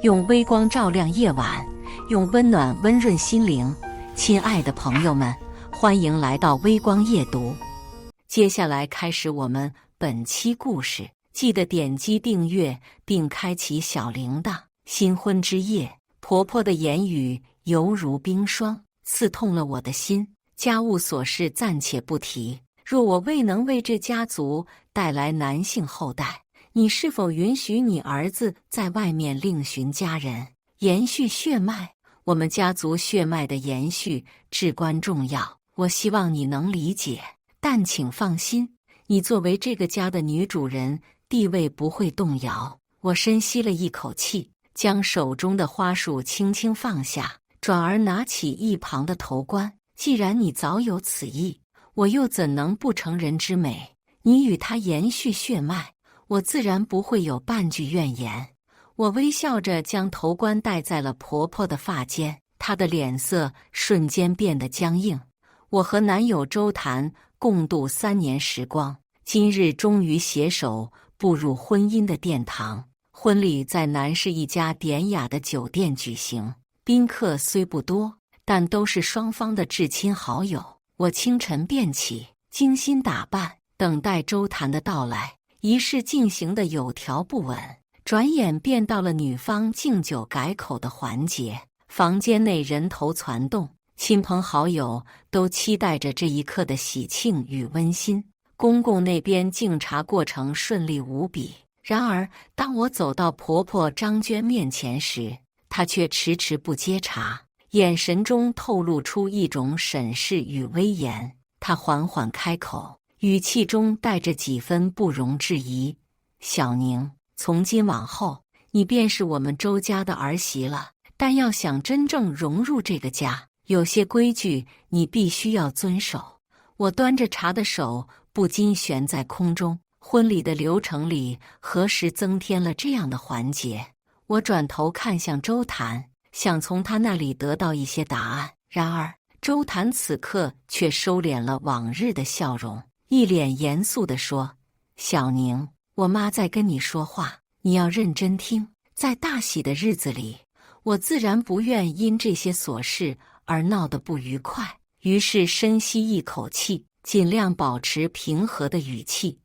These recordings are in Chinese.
用微光照亮夜晚，用温暖温润心灵。亲爱的朋友们，欢迎来到微光夜读。接下来开始我们本期故事，记得点击订阅并开启小铃铛。新婚之夜，婆婆的言语犹如冰霜，刺痛了我的心。家务琐事暂且不提，若我未能为这家族带来男性后代，你是否允许你儿子在外面另寻佳人，延续血脉？我们家族血脉的延续至关重要，我希望你能理解。但请放心，你作为这个家的女主人，地位不会动摇。我深吸了一口气，将手中的花束轻轻放下，转而拿起一旁的头冠。既然你早有此意，我又怎能不成人之美？你与他延续血脉，我自然不会有半句怨言。我微笑着将头冠戴在了婆婆的发间，她的脸色瞬间变得僵硬。我和男友周谭共度3年时光，今日终于携手步入婚姻的殿堂。婚礼在南市一家典雅的酒店举行，宾客虽不多，但都是双方的至亲好友。我清晨便起，精心打扮，等待周谭的到来。仪式进行得有条不紊，转眼便到了女方敬酒改口的环节。房间内人头攒动，亲朋好友都期待着这一刻的喜庆与温馨。公公那边敬茶过程顺利无比，然而当我走到婆婆张娟面前时，她却迟迟不接茶，眼神中透露出一种审视与威严。她缓缓开口，语气中带着几分不容置疑：“小宁，从今往后，你便是我们周家的儿媳了。但要想真正融入这个家，有些规矩你必须要遵守。”我端着茶的手不禁悬在空中。婚礼的流程里，何时增添了这样的环节？我转头看向周谭，想从他那里得到一些答案。然而，周谭此刻却收敛了往日的笑容，一脸严肃地说：“小宁，我妈在跟你说话，你要认真听。在大喜的日子里，我自然不愿因这些琐事而闹得不愉快。”于是深吸一口气，尽量保持平和的语气：“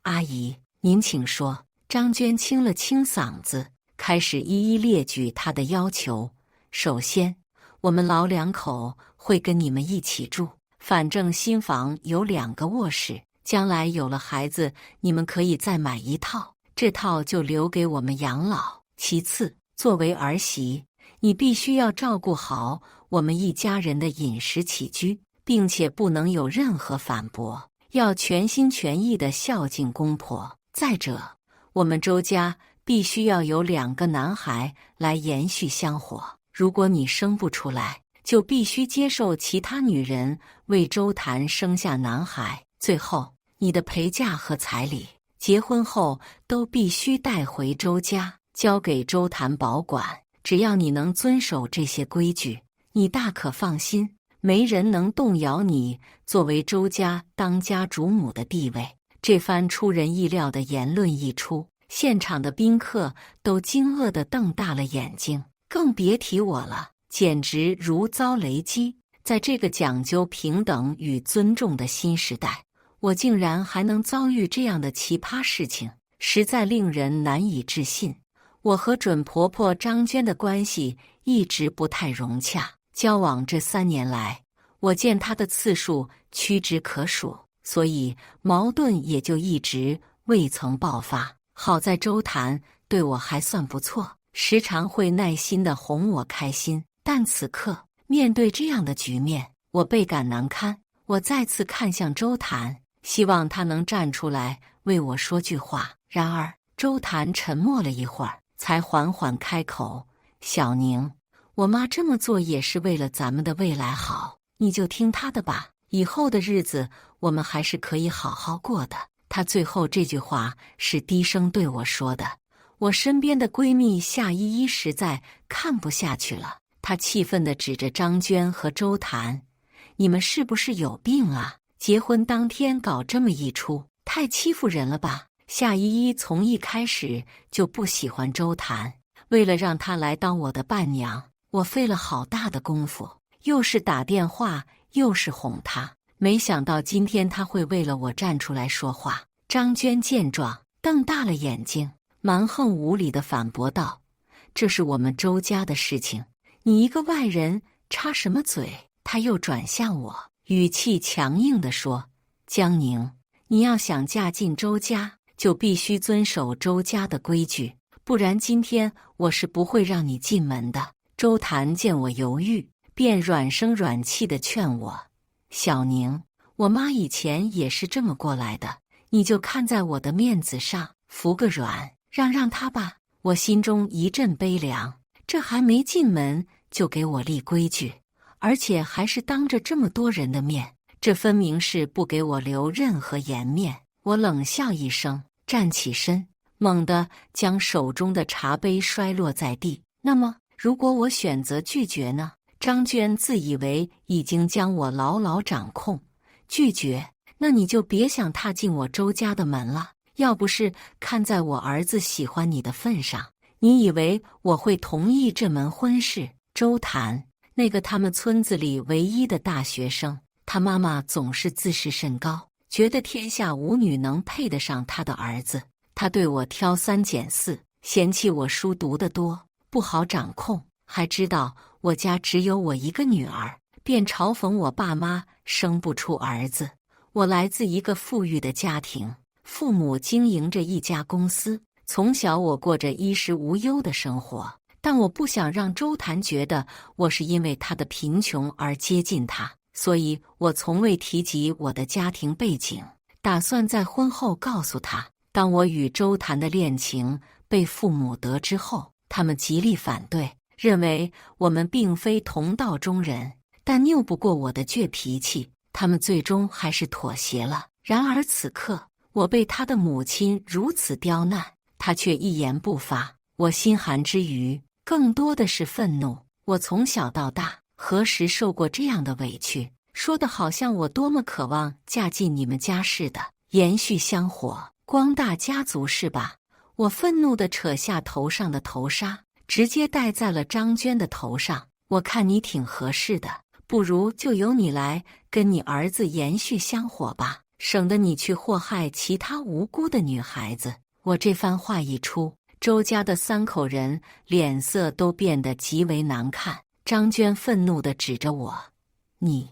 阿姨，您请说。”张娟清了清嗓子，开始一一列举她的要求。首先，我们老两口会跟你们一起住，反正新房有2个卧室，将来有了孩子，你们可以再买一套，这套就留给我们养老。其次，作为儿媳，你必须要照顾好我们一家人的饮食起居，并且不能有任何反驳，要全心全意地孝敬公婆。再者，我们周家必须要有2个男孩来延续香火，如果你生不出来，就必须接受其他女人为周谭生下男孩。最后，你的陪嫁和彩礼，结婚后都必须带回周家，交给周谭保管。只要你能遵守这些规矩，你大可放心，没人能动摇你作为周家当家主母的地位。这番出人意料的言论一出，现场的宾客都惊愕地瞪大了眼睛，更别提我了，简直如遭雷击。在这个讲究平等与尊重的新时代，我竟然还能遭遇这样的奇葩事情，实在令人难以置信。我和准婆婆张娟的关系一直不太融洽，交往这3年来，我见她的次数屈指可数，所以矛盾也就一直未曾爆发。好在周谭对我还算不错，时常会耐心地哄我开心。但此刻面对这样的局面，我倍感难堪。我再次看向周谭，希望他能站出来为我说句话。然而周谭沉默了一会儿，才缓缓开口：“小宁，我妈这么做也是为了咱们的未来好，你就听她的吧。以后的日子我们还是可以好好过的。”她最后这句话是低声对我说的。我身边的闺蜜夏依依实在看不下去了，她气愤地指着张娟和周谭：“你们是不是有病啊？结婚当天搞这么一出，太欺负人了吧？”夏依依从一开始就不喜欢周谭，为了让她来当我的伴娘，我费了好大的功夫，又是打电话，又是哄她。没想到今天她会为了我站出来说话。张娟见状，瞪大了眼睛，蛮横无理地反驳道：“这是我们周家的事情，你一个外人插什么嘴？”她又转向我，语气强硬地说：“江宁，你要想嫁进周家，就必须遵守周家的规矩，不然今天我是不会让你进门的。”周谭见我犹豫，便软声软气地劝我：“小宁，我妈以前也是这么过来的，你就看在我的面子上，服个软，让她吧。”我心中一阵悲凉，这还没进门就给我立规矩，而且还是当着这么多人的面，这分明是不给我留任何颜面。我冷笑一声，站起身，猛地将手中的茶杯摔落在地。那么，如果我选择拒绝呢？张娟自以为已经将我牢牢掌控，拒绝，那你就别想踏进我周家的门了。要不是看在我儿子喜欢你的份上，你以为我会同意这门婚事？周谭，那个他们村子里唯一的大学生，他妈妈总是自视甚高，觉得天下无女能配得上他的儿子。他对我挑三拣四，嫌弃我书读得多，不好掌控，还知道我家只有我一个女儿，便嘲讽我爸妈生不出儿子。我来自一个富裕的家庭，父母经营着一家公司，从小我过着衣食无忧的生活，但我不想让周谭觉得我是因为他的贫穷而接近他，所以我从未提及我的家庭背景，打算在婚后告诉他。当我与周谭的恋情被父母得知后，他们极力反对，认为我们并非同道中人，但拗不过我的倔脾气，他们最终还是妥协了。然而此刻，我被他的母亲如此刁难，他却一言不发。我心寒之余，更多的是愤怒。我从小到大，何时受过这样的委屈？说的好像我多么渴望嫁进你们家似的，延续香火，光大家族是吧？我愤怒地扯下头上的头纱，直接戴在了张娟的头上。我看你挺合适的，不如就由你来跟你儿子延续香火吧，省得你去祸害其他无辜的女孩子。我这番话一出，周家的三口人脸色都变得极为难看。张娟愤怒地指着我：“你！”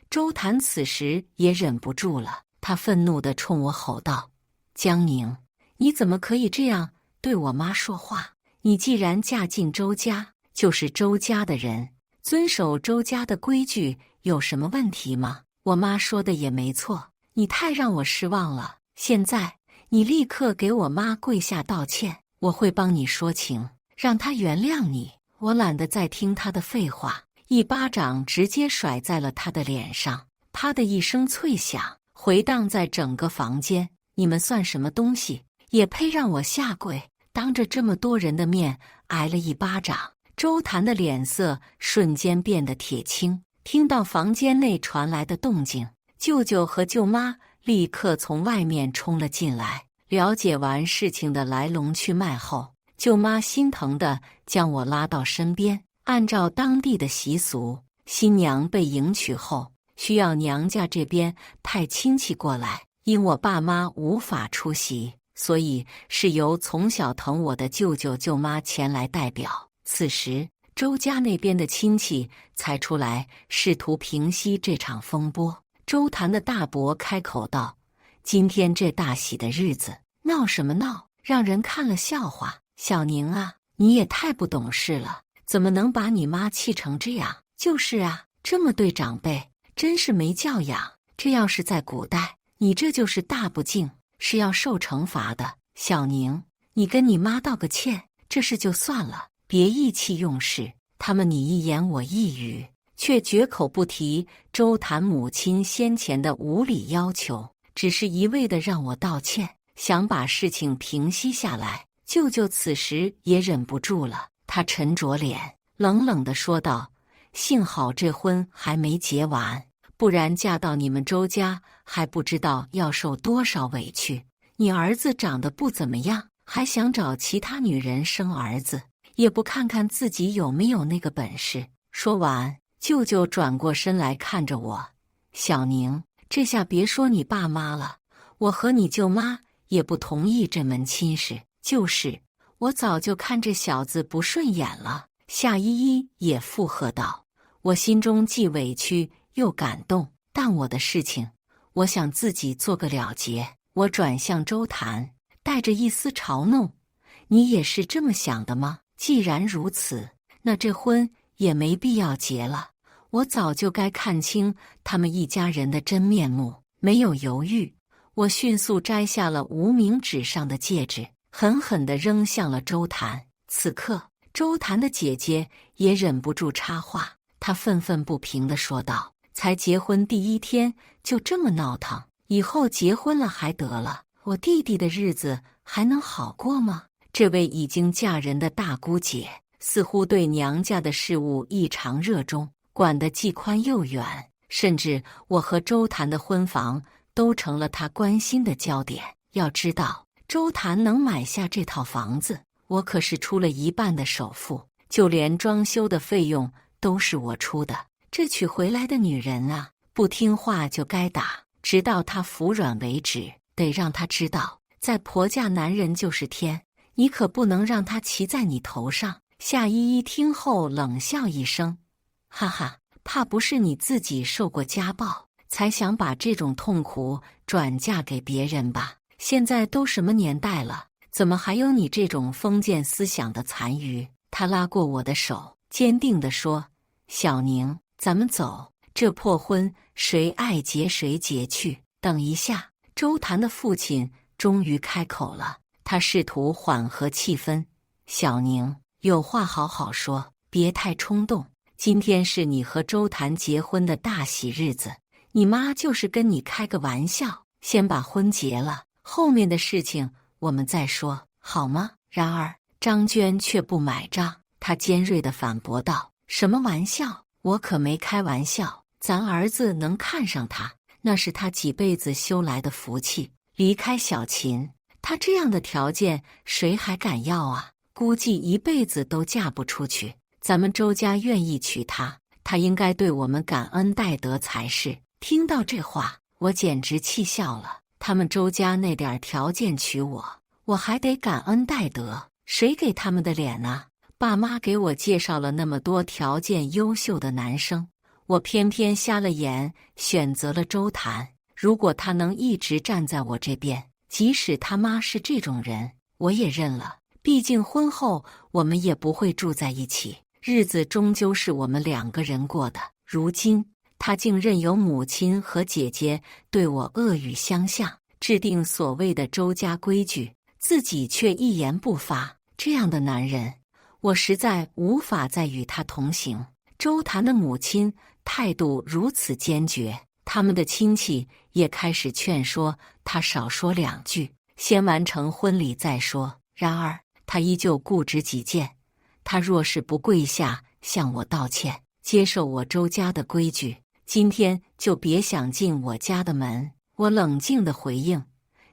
周谭此时也忍不住了，他愤怒地冲我吼道：“江宁，你怎么可以这样对我妈说话？你既然嫁进周家，就是周家的人，遵守周家的规矩有什么问题吗？我妈说的也没错，你太让我失望了。现在你立刻给我妈跪下道歉，我会帮你说情，让她原谅你。”我懒得再听她的废话，一巴掌直接甩在了她的脸上，啪的一声脆响，回荡在整个房间。你们算什么东西，也配让我下跪？当着这么多人的面挨了一巴掌，周谭的脸色瞬间变得铁青。听到房间内传来的动静，舅舅和舅妈立刻从外面冲了进来。了解完事情的来龙去脉后，舅妈心疼地将我拉到身边。按照当地的习俗，新娘被迎娶后，需要娘家这边派亲戚过来。因我爸妈无法出席，所以是由从小疼我的舅舅舅妈前来代表。此时，周家那边的亲戚才出来，试图平息这场风波。周谭的大伯开口道：“今天这大喜的日子，闹什么闹？让人看了笑话。小宁啊，你也太不懂事了，怎么能把你妈气成这样？”“就是啊，这么对长辈，真是没教养。这要是在古代，你这就是大不敬，是要受惩罚的。小宁，你跟你妈道个歉，这事就算了，别意气用事。”他们你一言我一语，却绝口不提周谭母亲先前的无理要求，只是一味地让我道歉，想把事情平息下来。舅舅此时也忍不住了，他沉着脸，冷冷地说道：“幸好这婚还没结完，不然嫁到你们周家还不知道要受多少委屈。你儿子长得不怎么样，还想找其他女人生儿子，也不看看自己有没有那个本事。说完，舅舅转过身来看着我：“小宁，这下别说你爸妈了，我和你舅妈也不同意这门亲事。”就是，我早就看这小子不顺眼了。夏依依也附和道。我心中既委屈又感动，但我的事情，我想自己做个了结。我转向周谭，带着一丝嘲弄：“你也是这么想的吗？既然如此，那这婚也没必要结了。我早就该看清他们一家人的真面目。”没有犹豫，我迅速摘下了无名指上的戒指，狠狠地扔向了周谭。此刻，周谭的姐姐也忍不住插话，她愤愤不平地说道：“才结婚第1天就这么闹腾，以后结婚了还得了？我弟弟的日子还能好过吗？”这位已经嫁人的大姑姐似乎对娘家的事务异常热衷，管得既宽又远，甚至我和周谭的婚房都成了她关心的焦点。要知道，周谭能买下这套房子，我可是出了1半的首付，就连装修的费用都是我出的。这娶回来的女人啊，不听话就该打，直到她服软为止。得让她知道，在婆家男人就是天，你可不能让他骑在你头上。夏依依听后冷笑一声：“哈哈，怕不是你自己受过家暴，才想把这种痛苦转嫁给别人吧？现在都什么年代了，怎么还有你这种封建思想的残余？”他拉过我的手，坚定地说：“小宁，咱们走，这破婚谁爱结谁结去。”等一下，周谭的父亲终于开口了，他试图缓和气氛：“小宁，有话好好说，别太冲动。今天是你和周谭结婚的大喜日子，你妈就是跟你开个玩笑，先把婚结了，后面的事情我们再说，好吗？”然而张娟却不买账，她尖锐地反驳道：“什么玩笑？我可没开玩笑，咱儿子能看上她，那是他几辈子修来的福气。离开小秦，他这样的条件谁还敢要啊？估计一辈子都嫁不出去。咱们周家愿意娶她，她应该对我们感恩戴德才是。”听到这话，我简直气笑了。他们周家那点条件娶我，我还得感恩戴德？谁给他们的脸啊？爸妈给我介绍了那么多条件优秀的男生，我偏偏瞎了眼，选择了周谭。如果他能一直站在我这边，即使他妈是这种人，我也认了。毕竟婚后我们也不会住在一起，日子终究是我们2个人过的。如今他竟任由母亲和姐姐对我恶语相向，制定所谓的周家规矩，自己却一言不发。这样的男人，我实在无法再与他同行。周谭的母亲态度如此坚决，他们的亲戚也开始劝说他少说2句，先完成婚礼再说。然而他依旧固执己见，他若是不跪下向我道歉，接受我周家的规矩，今天就别想进我家的门。我冷静地回应：“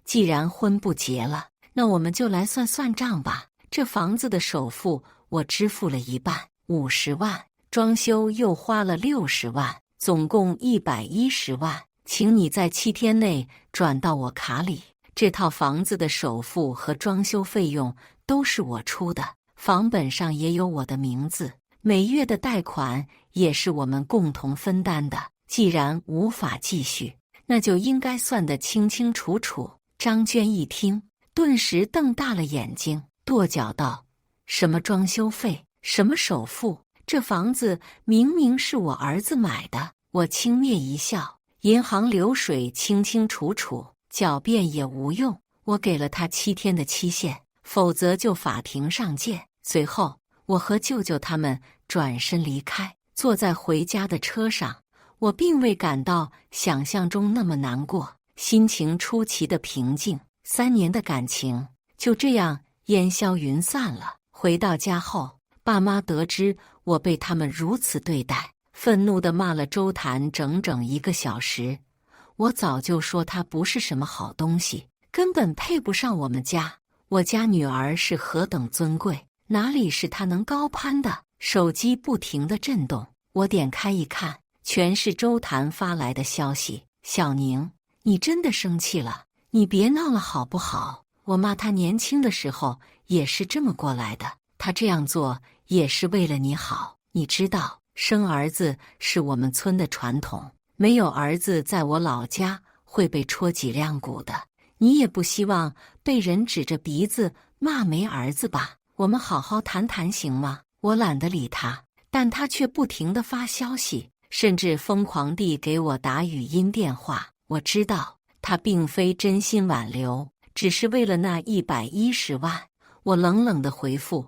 既然婚不结了，那我们就来算算账吧。这房子的首付我支付了1半，50万，装修又花了60万，总共110万，请你在7天内转到我卡里。这套房子的首付和装修费用都是我出的，房本上也有我的名字，每月的贷款也是我们共同分担的。既然无法继续，那就应该算得清清楚楚。”张娟一听，顿时瞪大了眼睛，跺脚道：“什么装修费？什么首付？这房子明明是我儿子买的。”我轻蔑一笑：“银行流水清清楚楚，狡辩也无用。我给了他7天的期限，否则就法庭上见。”随后，我和舅舅他们转身离开。坐在回家的车上，我并未感到想象中那么难过，心情出奇的平静。3年的感情就这样烟消云散了。回到家后，爸妈得知我被他们如此对待，愤怒地骂了周谭整整1个小时。我早就说他不是什么好东西，根本配不上我们家。我家女儿是何等尊贵，哪里是他能高攀的？手机不停地震动，我点开一看，全是周谭发来的消息。小宁，你真的生气了？你别闹了好不好？我妈她年轻的时候也是这么过来的，她这样做也是为了你好。你知道，生儿子是我们村的传统，没有儿子在我老家会被戳脊梁骨的。你也不希望被人指着鼻子骂没儿子吧？我们好好谈谈行吗？我懒得理他，但他却不停地发消息，甚至疯狂地给我打语音电话。我知道他并非真心挽留，只是为了那110万。我冷冷地回复：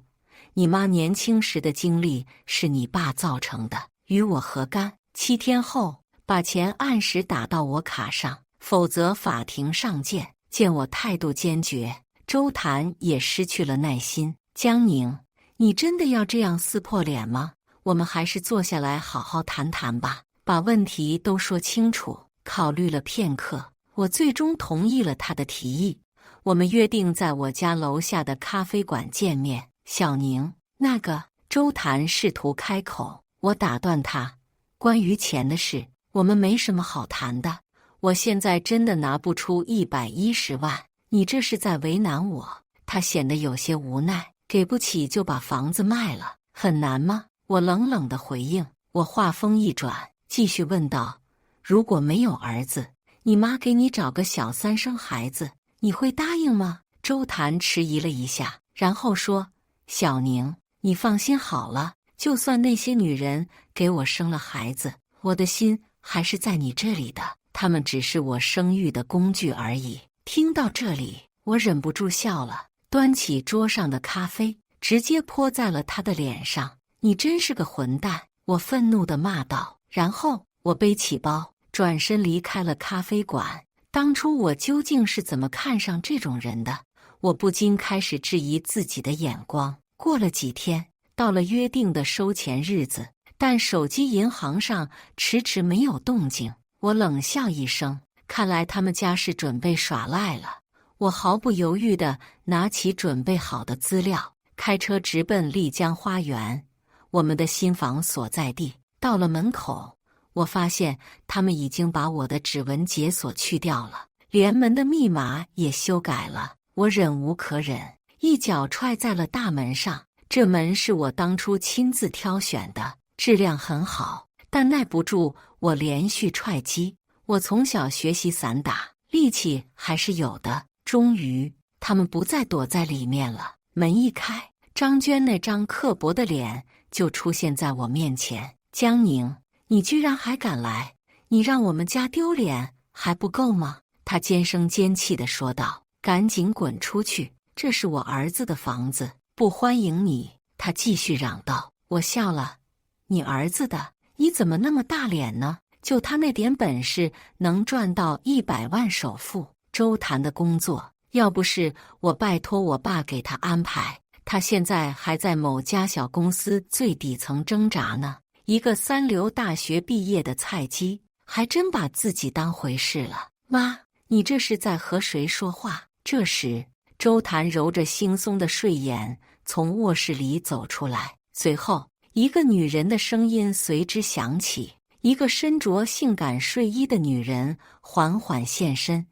你妈年轻时的经历是你爸造成的，与我何干？7天后把钱按时打到我卡上，否则法庭上见。见我态度坚决，周谭也失去了耐心。江宁，你真的要这样撕破脸吗？我们还是坐下来好好谈谈吧，把问题都说清楚。考虑了片刻，我最终同意了他的提议。我们约定在我家楼下的咖啡馆见面。小宁，那个……周谭试图开口，我打断他：关于钱的事，我们没什么好谈的。我现在真的拿不出110万，你这是在为难我。他显得有些无奈，给不起就把房子卖了，很难吗？我冷冷地回应。我话锋一转，继续问道：如果没有儿子，你妈给你找个小三生孩子，你会答应吗？周谭迟疑了一下，然后说：小宁，你放心好了，就算那些女人给我生了孩子，我的心还是在你这里的，他们只是我生育的工具而已。听到这里，我忍不住笑了，端起桌上的咖啡，直接泼在了他的脸上。你真是个混蛋！我愤怒地骂道。然后我背起包，转身离开了咖啡馆。当初我究竟是怎么看上这种人的？我不禁开始质疑自己的眼光。过了几天，到了约定的收钱日子，但手机银行上迟迟没有动静。我冷笑一声，看来他们家是准备耍赖了。我毫不犹豫地拿起准备好的资料，开车直奔丽江花园，我们的新房所在地。到了门口，我发现他们已经把我的指纹解锁去掉了，连门的密码也修改了。我忍无可忍，一脚踹在了大门上。这门是我当初亲自挑选的，质量很好，但耐不住我连续踹击。我从小学习散打，力气还是有的。终于，他们不再躲在里面了。门一开，张娟那张刻薄的脸就出现在我面前。江宁，你居然还敢来！你让我们家丢脸还不够吗？她尖声尖气地说道。赶紧滚出去！这是我儿子的房子，不欢迎你！她继续嚷道。我笑了。你儿子的？你怎么那么大脸呢？就他那点本事，能赚到100万首付？周谭的工作，要不是我拜托我爸给他安排，他现在还在某家小公司最底层挣扎呢。一个3流大学毕业的菜鸡，还真把自己当回事了。妈，你这是在和谁说话？这时，周谭揉着惺忪的睡眼从卧室里走出来，随后一个女人的声音随之响起。一个身着性感睡衣的女人缓缓现身。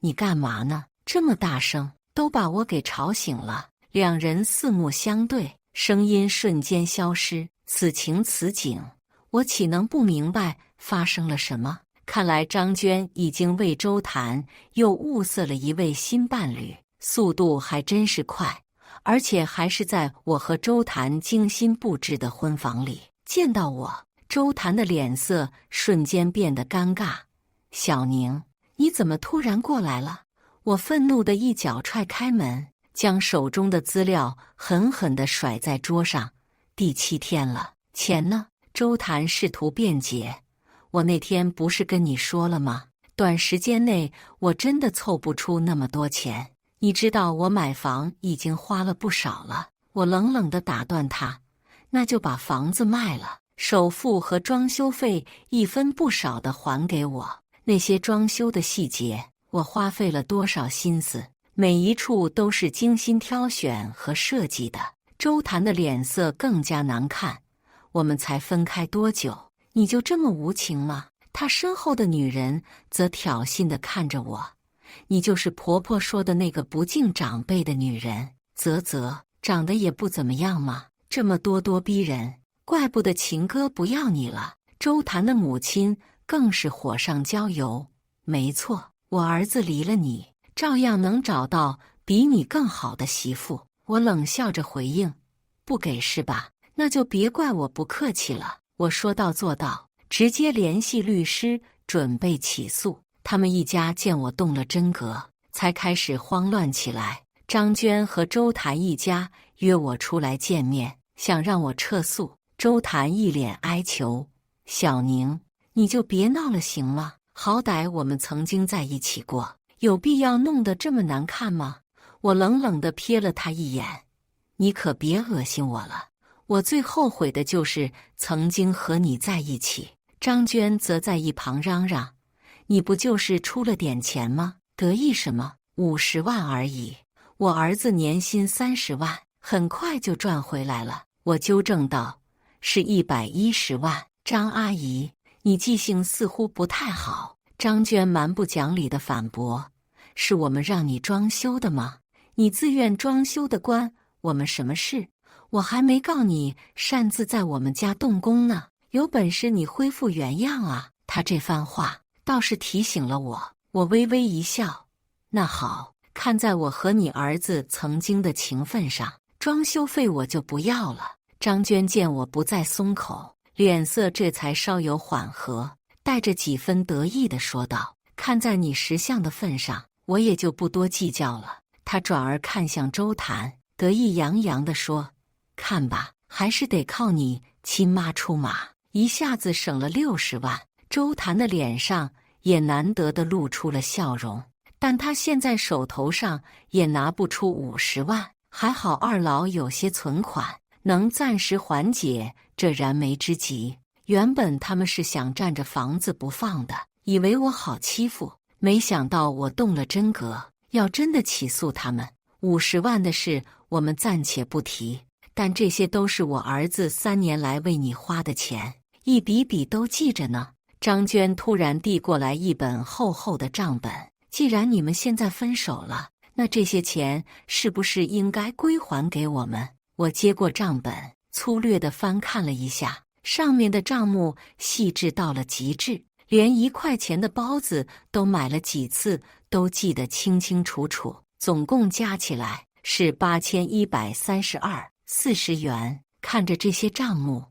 你干嘛呢？这么大声，都把我给吵醒了。两人四目相对，声音瞬间消失。此情此景，我岂能不明白发生了什么？看来张娟已经为周谭又物色了一位新伴侣，速度还真是快，而且还是在我和周谭精心布置的婚房里。见到我，周谭的脸色瞬间变得尴尬。小宁，你怎么突然过来了？我愤怒地一脚踹开门，将手中的资料狠狠地甩在桌上。第7天了，钱呢？周谭试图辩解。我那天不是跟你说了吗？短时间内我真的凑不出那么多钱。你知道我买房已经花了不少了。我冷冷地打断他。那就把房子卖了，首付和装修费一分不少地还给我。那些装修的细节，我花费了多少心思，每一处都是精心挑选和设计的。周谭的脸色更加难看。我们才分开多久，你就这么无情吗？他身后的女人则挑衅地看着我。你就是婆婆说的那个不敬长辈的女人。长得也不怎么样嘛，这么咄咄逼人，怪不得秦哥不要你了。周谭的母亲更是火上浇油。没错，我儿子离了你，照样能找到比你更好的媳妇。我冷笑着回应，不给是吧？那就别怪我不客气了。我说到做到，直接联系律师准备起诉。他们一家见我动了真格，才开始慌乱起来。张娟和周谭一家约我出来见面，想让我撤诉。周谭一脸哀求，小宁，你就别闹了行吗？好歹我们曾经在一起过，有必要弄得这么难看吗？我冷冷地瞥了他一眼，你可别恶心我了，我最后悔的就是曾经和你在一起。张娟则在一旁嚷嚷，你不就是出了点钱吗？得意什么？50万而已，我儿子年薪30万，很快就赚回来了。我纠正道，是110万。张阿姨，你记性似乎不太好。张娟蛮不讲理地反驳，是我们让你装修的吗？你自愿装修的关我们什么事？我还没告你擅自在我们家动工呢，有本事你恢复原样啊！他这番话倒是提醒了我，我微微一笑，那好，看在我和你儿子曾经的情分上，装修费我就不要了。张娟见我不再松口，脸色这才稍有缓和，带着几分得意地说道，看在你识相的份上，我也就不多计较了。他转而看向周谭，得意洋洋地说，看吧，还是得靠你亲妈出马，一下子省了60万。周谭的脸上也难得地露出了笑容，但他现在手头上也拿不出50万，还好二老有些存款，能暂时缓解这燃眉之急。原本他们是想占着房子不放的，以为我好欺负，没想到我动了真格，要真的起诉他们，50万的事我们暂且不提，但这些都是我儿子3年来为你花的钱，一笔笔都记着呢。张娟突然递过来一本厚厚的账本，既然你们现在分手了，那这些钱是不是应该归还给我们？我接过账本，粗略地翻看了一下，上面的账目细致到了极致，连1块钱的包子都买了几次都记得清清楚楚，总共加起来是8132.40元。看着这些账目，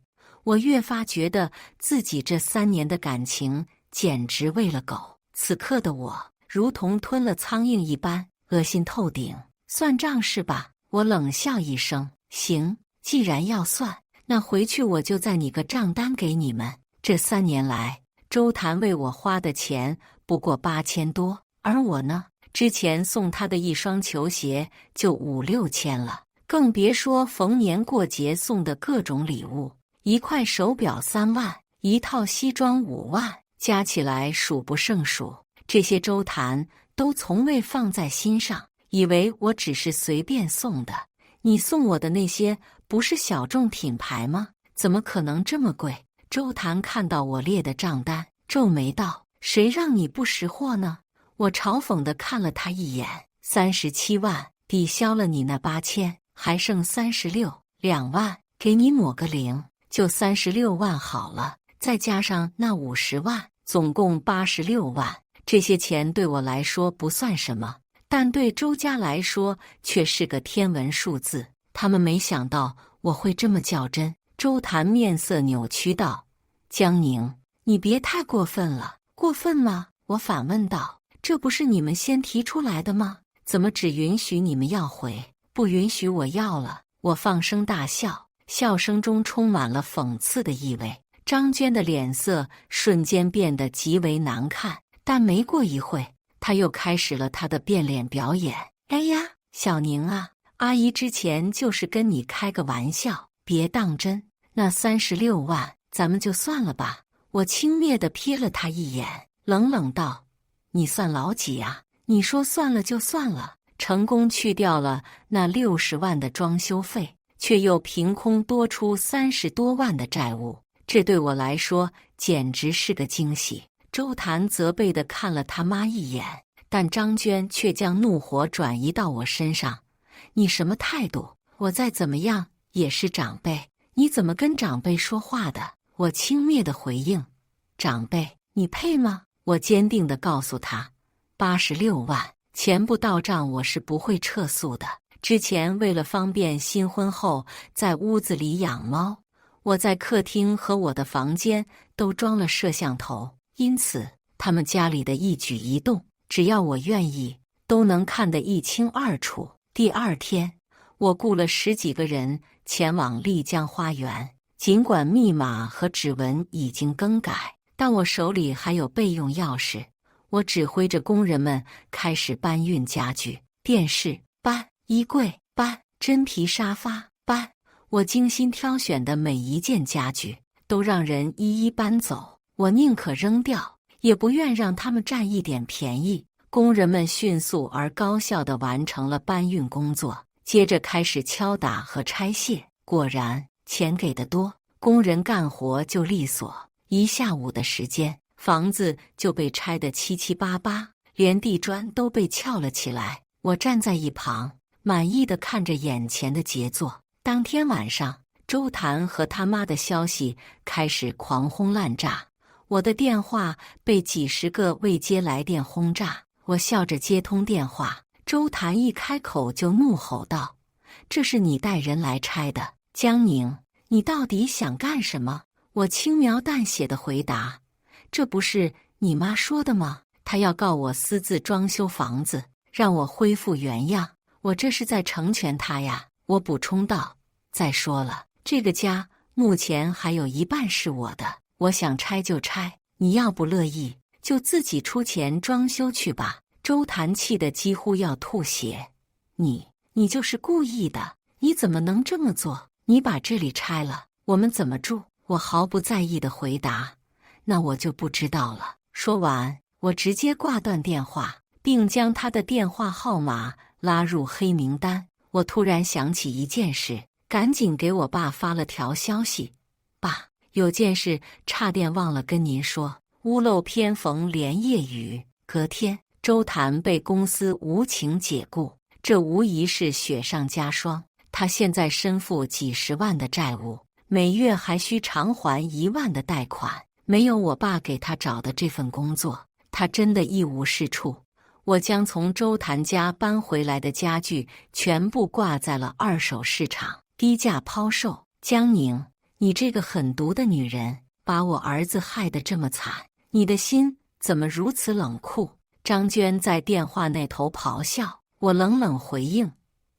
我越发觉得自己这3年的感情简直喂了狗。此刻的我如同吞了苍蝇一般，恶心透顶。算账是吧？我冷笑一声，行，既然要算，那回去我就再拟个账单给你们。这3年来，周谭为我花的钱不过8000多，而我呢，之前送他的一双球鞋就5、6千了，更别说逢年过节送的各种礼物，1块手表3万，1套西装5万，加起来数不胜数。这些周谭都从未放在心上，以为我只是随便送的。你送我的那些不是小众品牌吗？怎么可能这么贵？周谭看到我列的账单，皱眉道，谁让你不识货呢？我嘲讽地看了他一眼，37万抵消了你那8000，还剩36.2万，给你抹个零，就36万好了，再加上那50万，总共86万。这些钱对我来说不算什么，但对周家来说却是个天文数字。他们没想到我会这么较真。周谭面色扭曲道，江宁，你别太过分了。过分吗？我反问道，这不是你们先提出来的吗？怎么只允许你们要回，不允许我要了？我放声大笑，笑声中充满了讽刺的意味。张娟的脸色瞬间变得极为难看，但没过一会，她又开始了她的变脸表演。哎呀，小宁啊，阿姨之前就是跟你开个玩笑，别当真。那36万咱们就算了吧。我轻蔑地瞥了她一眼，冷冷道，你算老几啊？你说算了就算了，成功去掉了那60万的装修费，却又凭空多出30多万的债务，这对我来说简直是个惊喜。周谭责备地看了他妈一眼，但张娟却将怒火转移到我身上。你什么态度？我再怎么样也是长辈，你怎么跟长辈说话的？我轻蔑地回应：长辈，你配吗？我坚定地告诉他，86万钱不到账，我是不会撤诉的。之前为了方便新婚后在屋子里养猫，我在客厅和我的房间都装了摄像头，因此他们家里的一举一动，只要我愿意，都能看得一清二楚。第二天，我雇了10几个人前往丽江花园，尽管密码和指纹已经更改，但我手里还有备用钥匙。我指挥着工人们开始搬运家具，电视搬，衣柜搬，真皮沙发搬。我精心挑选的每一件家具都让人一一搬走，我宁可扔掉，也不愿让他们占一点便宜。工人们迅速而高效地完成了搬运工作，接着开始敲打和拆卸。果然，钱给的多，工人干活就利索，一下午的时间，房子就被拆得七七八八，连地砖都被撬了起来。我站在一旁，满意地看着眼前的杰作。当天晚上，周谭和他妈的消息开始狂轰滥炸，我的电话被几10个未接来电轰炸。我笑着接通电话，周谭一开口就怒吼道：“这是你带人来拆的，江宁，你到底想干什么？”我轻描淡写的回答：“这不是你妈说的吗？她要告我私自装修房子，让我恢复原样，我这是在成全她呀。”我补充道：“再说了，这个家目前还有一半是我的，我想拆就拆，你要不乐意，就自己出钱装修去吧。”周谭气得几乎要吐血：“你就是故意的，你怎么能这么做？你把这里拆了，我们怎么住？”我毫不在意地回答：“那我就不知道了。”说完，我直接挂断电话，并将他的电话号码拉入黑名单。我突然想起一件事，赶紧给我爸发了条消息：“爸，有件事差点忘了跟您说。”屋漏偏逢连夜雨。隔天，周谭被公司无情解雇，这无疑是雪上加霜。他现在身负几10万的债务，每月还需偿还1万的贷款。没有我爸给他找的这份工作，他真的一无是处。我将从周谭家搬回来的家具全部挂在了二手市场，低价抛售。江宁，你这个狠毒的女人，把我儿子害得这么惨，你的心怎么如此冷酷？张娟在电话那头咆哮。我冷冷回应：“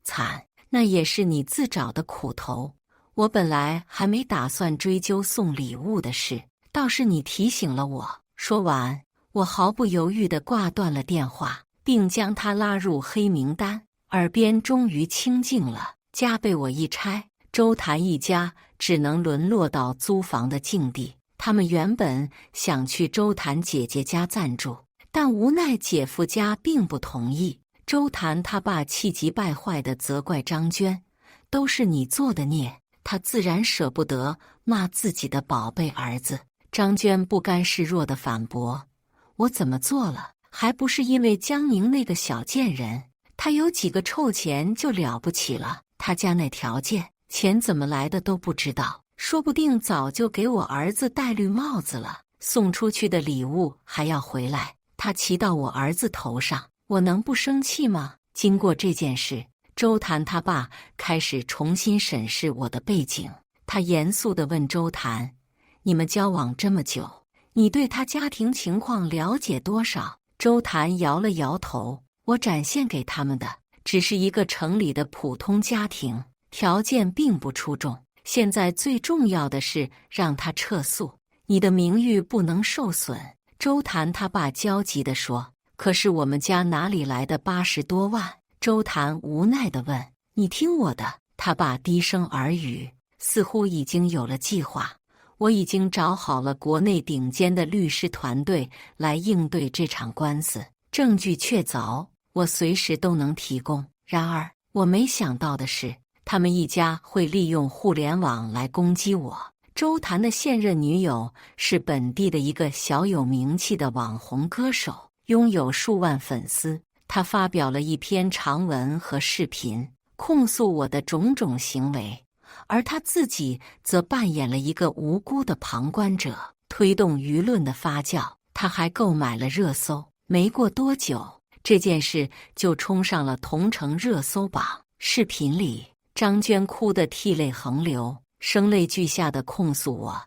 惨，那也是你自找的苦头。我本来还没打算追究送礼物的事，倒是你提醒了我。”说完，我毫不犹豫地挂断了电话，并将他拉入黑名单。耳边终于清静了。家被我一拆，周谭一家只能沦落到租房的境地。他们原本想去周谭姐姐家暂住，但无奈姐夫家并不同意。周谭他爸气急败坏地责怪张娟：“都是你做的孽。”他自然舍不得骂自己的宝贝儿子。张娟不甘示弱地反驳：“我怎么做了？还不是因为江宁那个小贱人，他有几个臭钱就了不起了，他家那条件，钱怎么来的都不知道，说不定早就给我儿子戴绿帽子了，送出去的礼物还要回来，他骑到我儿子头上，我能不生气吗？”经过这件事，周谭他爸开始重新审视我的背景。他严肃地问周谭：“你们交往这么久，你对他家庭情况了解多少？”周谭摇了摇头：“我展现给他们的只是一个城里的普通家庭，条件并不出众。现在最重要的是让他撤诉，你的名誉不能受损。”周谭他爸焦急地说：“可是我们家哪里来的80多万？”周谭无奈地问：“你听我的。”他爸低声耳语，似乎已经有了计划：“我已经找好了国内顶尖的律师团队来应对这场官司，证据确凿，我随时都能提供。”然而，我没想到的是，他们一家会利用互联网来攻击我。周谭的现任女友是本地的一个小有名气的网红歌手，拥有数万粉丝。他发表了一篇长文和视频，控诉我的种种行为，而他自己则扮演了一个无辜的旁观者，推动舆论的发酵。他还购买了热搜，没过多久，这件事就冲上了同城热搜榜。视频里，张娟哭得涕泪横流，声泪俱下地控诉我：“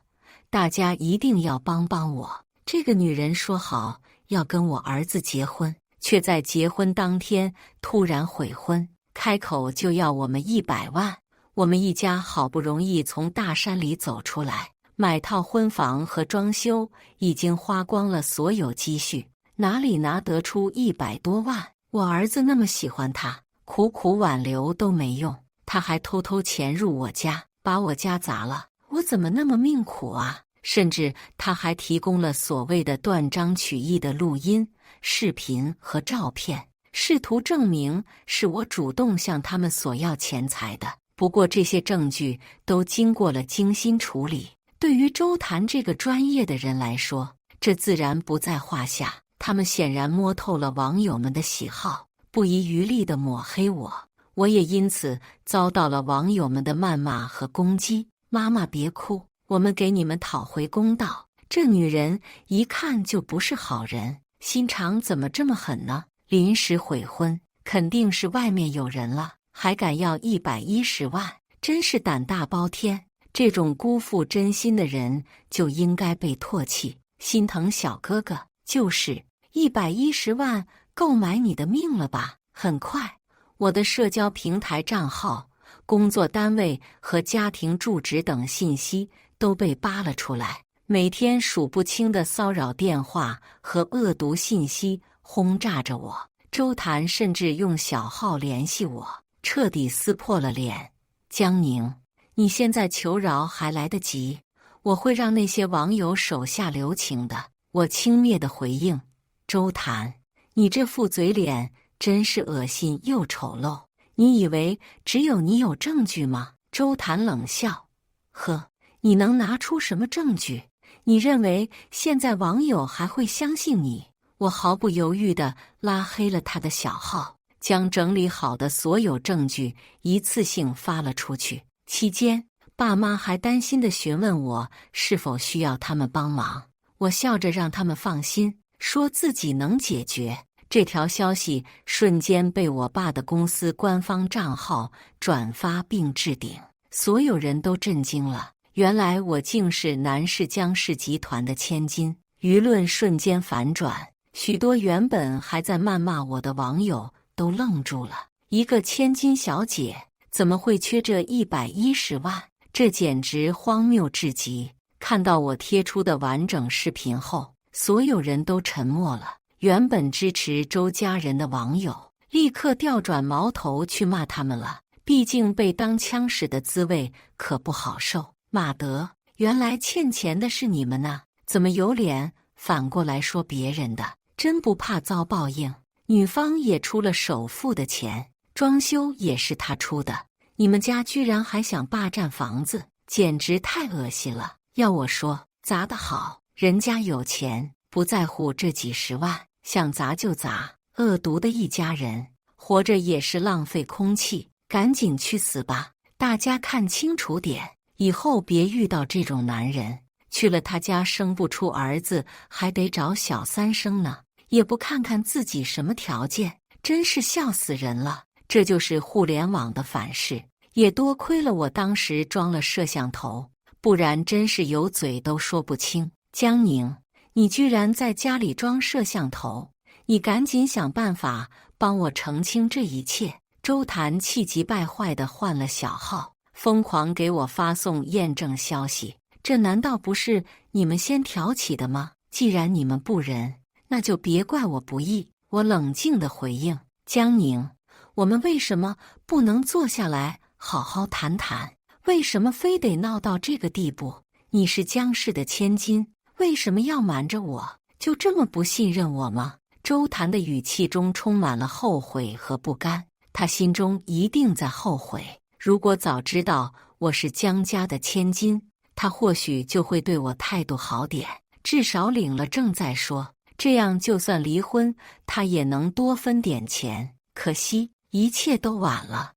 大家一定要帮帮我！这个女人说好要跟我儿子结婚，却在结婚当天突然悔婚，开口就要我们100万。我们一家好不容易从大山里走出来，买套婚房和装修，已经花光了所有积蓄，哪里拿得出100多万？我儿子那么喜欢他，苦苦挽留都没用，他还偷偷潜入我家，把我家砸了。我怎么那么命苦啊？”甚至他还提供了所谓的断章取义的录音、视频和照片，试图证明是我主动向他们索要钱财的。不过这些证据都经过了精心处理，对于周谭这个专业的人来说，这自然不在话下。他们显然摸透了网友们的喜好，不遗余力地抹黑我，我也因此遭到了网友们的谩骂和攻击。妈妈别哭，我们给你们讨回公道。这女人一看就不是好人，心肠怎么这么狠呢？临时悔婚，肯定是外面有人了，还敢要110万，真是胆大包天。这种辜负真心的人就应该被唾弃。心疼小哥哥，就是110万购买你的命了吧？很快，我的社交平台账号、工作单位和家庭住址等信息都被扒了出来，每天数不清的骚扰电话和恶毒信息轰炸着我。周谭甚至用小号联系我，彻底撕破了脸。江宁，你现在求饶还来得及，我会让那些网友手下留情的。我轻蔑地回应：周谭，你这副嘴脸真是恶心又丑陋，你以为只有你有证据吗？周谭冷笑：呵，你能拿出什么证据？你认为现在网友还会相信你？我毫不犹豫地拉黑了他的小号，将整理好的所有证据一次性发了出去。期间，爸妈还担心地询问我是否需要他们帮忙，我笑着让他们放心，说自己能解决。这条消息瞬间被我爸的公司官方账号转发并置顶，所有人都震惊了。原来我竟是南市江氏集团的千金，舆论瞬间反转，许多原本还在谩骂我的网友都愣住了。一个千金小姐怎么会缺这110万？这简直荒谬至极！看到我贴出的完整视频后，所有人都沉默了。原本支持周家人的网友立刻调转矛头去骂他们了，毕竟被当枪使的滋味可不好受。马德，原来欠钱的是你们呢，怎么有脸反过来说别人的？真不怕遭报应。女方也出了首付的钱，装修也是他出的，你们家居然还想霸占房子，简直太恶心了。要我说，砸得好，人家有钱，不在乎这几十万，想砸就砸。恶毒的一家人，活着也是浪费空气，赶紧去死吧！大家看清楚点，以后别遇到这种男人，去了他家生不出儿子，还得找小三生呢，也不看看自己什么条件，真是笑死人了。这就是互联网的反噬，也多亏了我当时装了摄像头，不然真是有嘴都说不清。江宁，你居然在家里装摄像头，你赶紧想办法帮我澄清这一切。周谭气急败坏地换了小号，疯狂给我发送验证消息。这难道不是你们先挑起的吗？既然你们不仁，那就别怪我不义。我冷静地回应：江宁，我们为什么不能坐下来好好谈谈？为什么非得闹到这个地步？你是江氏的千金，为什么要瞒着我？就这么不信任我吗？周谭的语气中充满了后悔和不甘，他心中一定在后悔，如果早知道我是江家的千金，他或许就会对我态度好点，至少领了证再说。这样就算离婚，他也能多分点钱。可惜一切都晚了，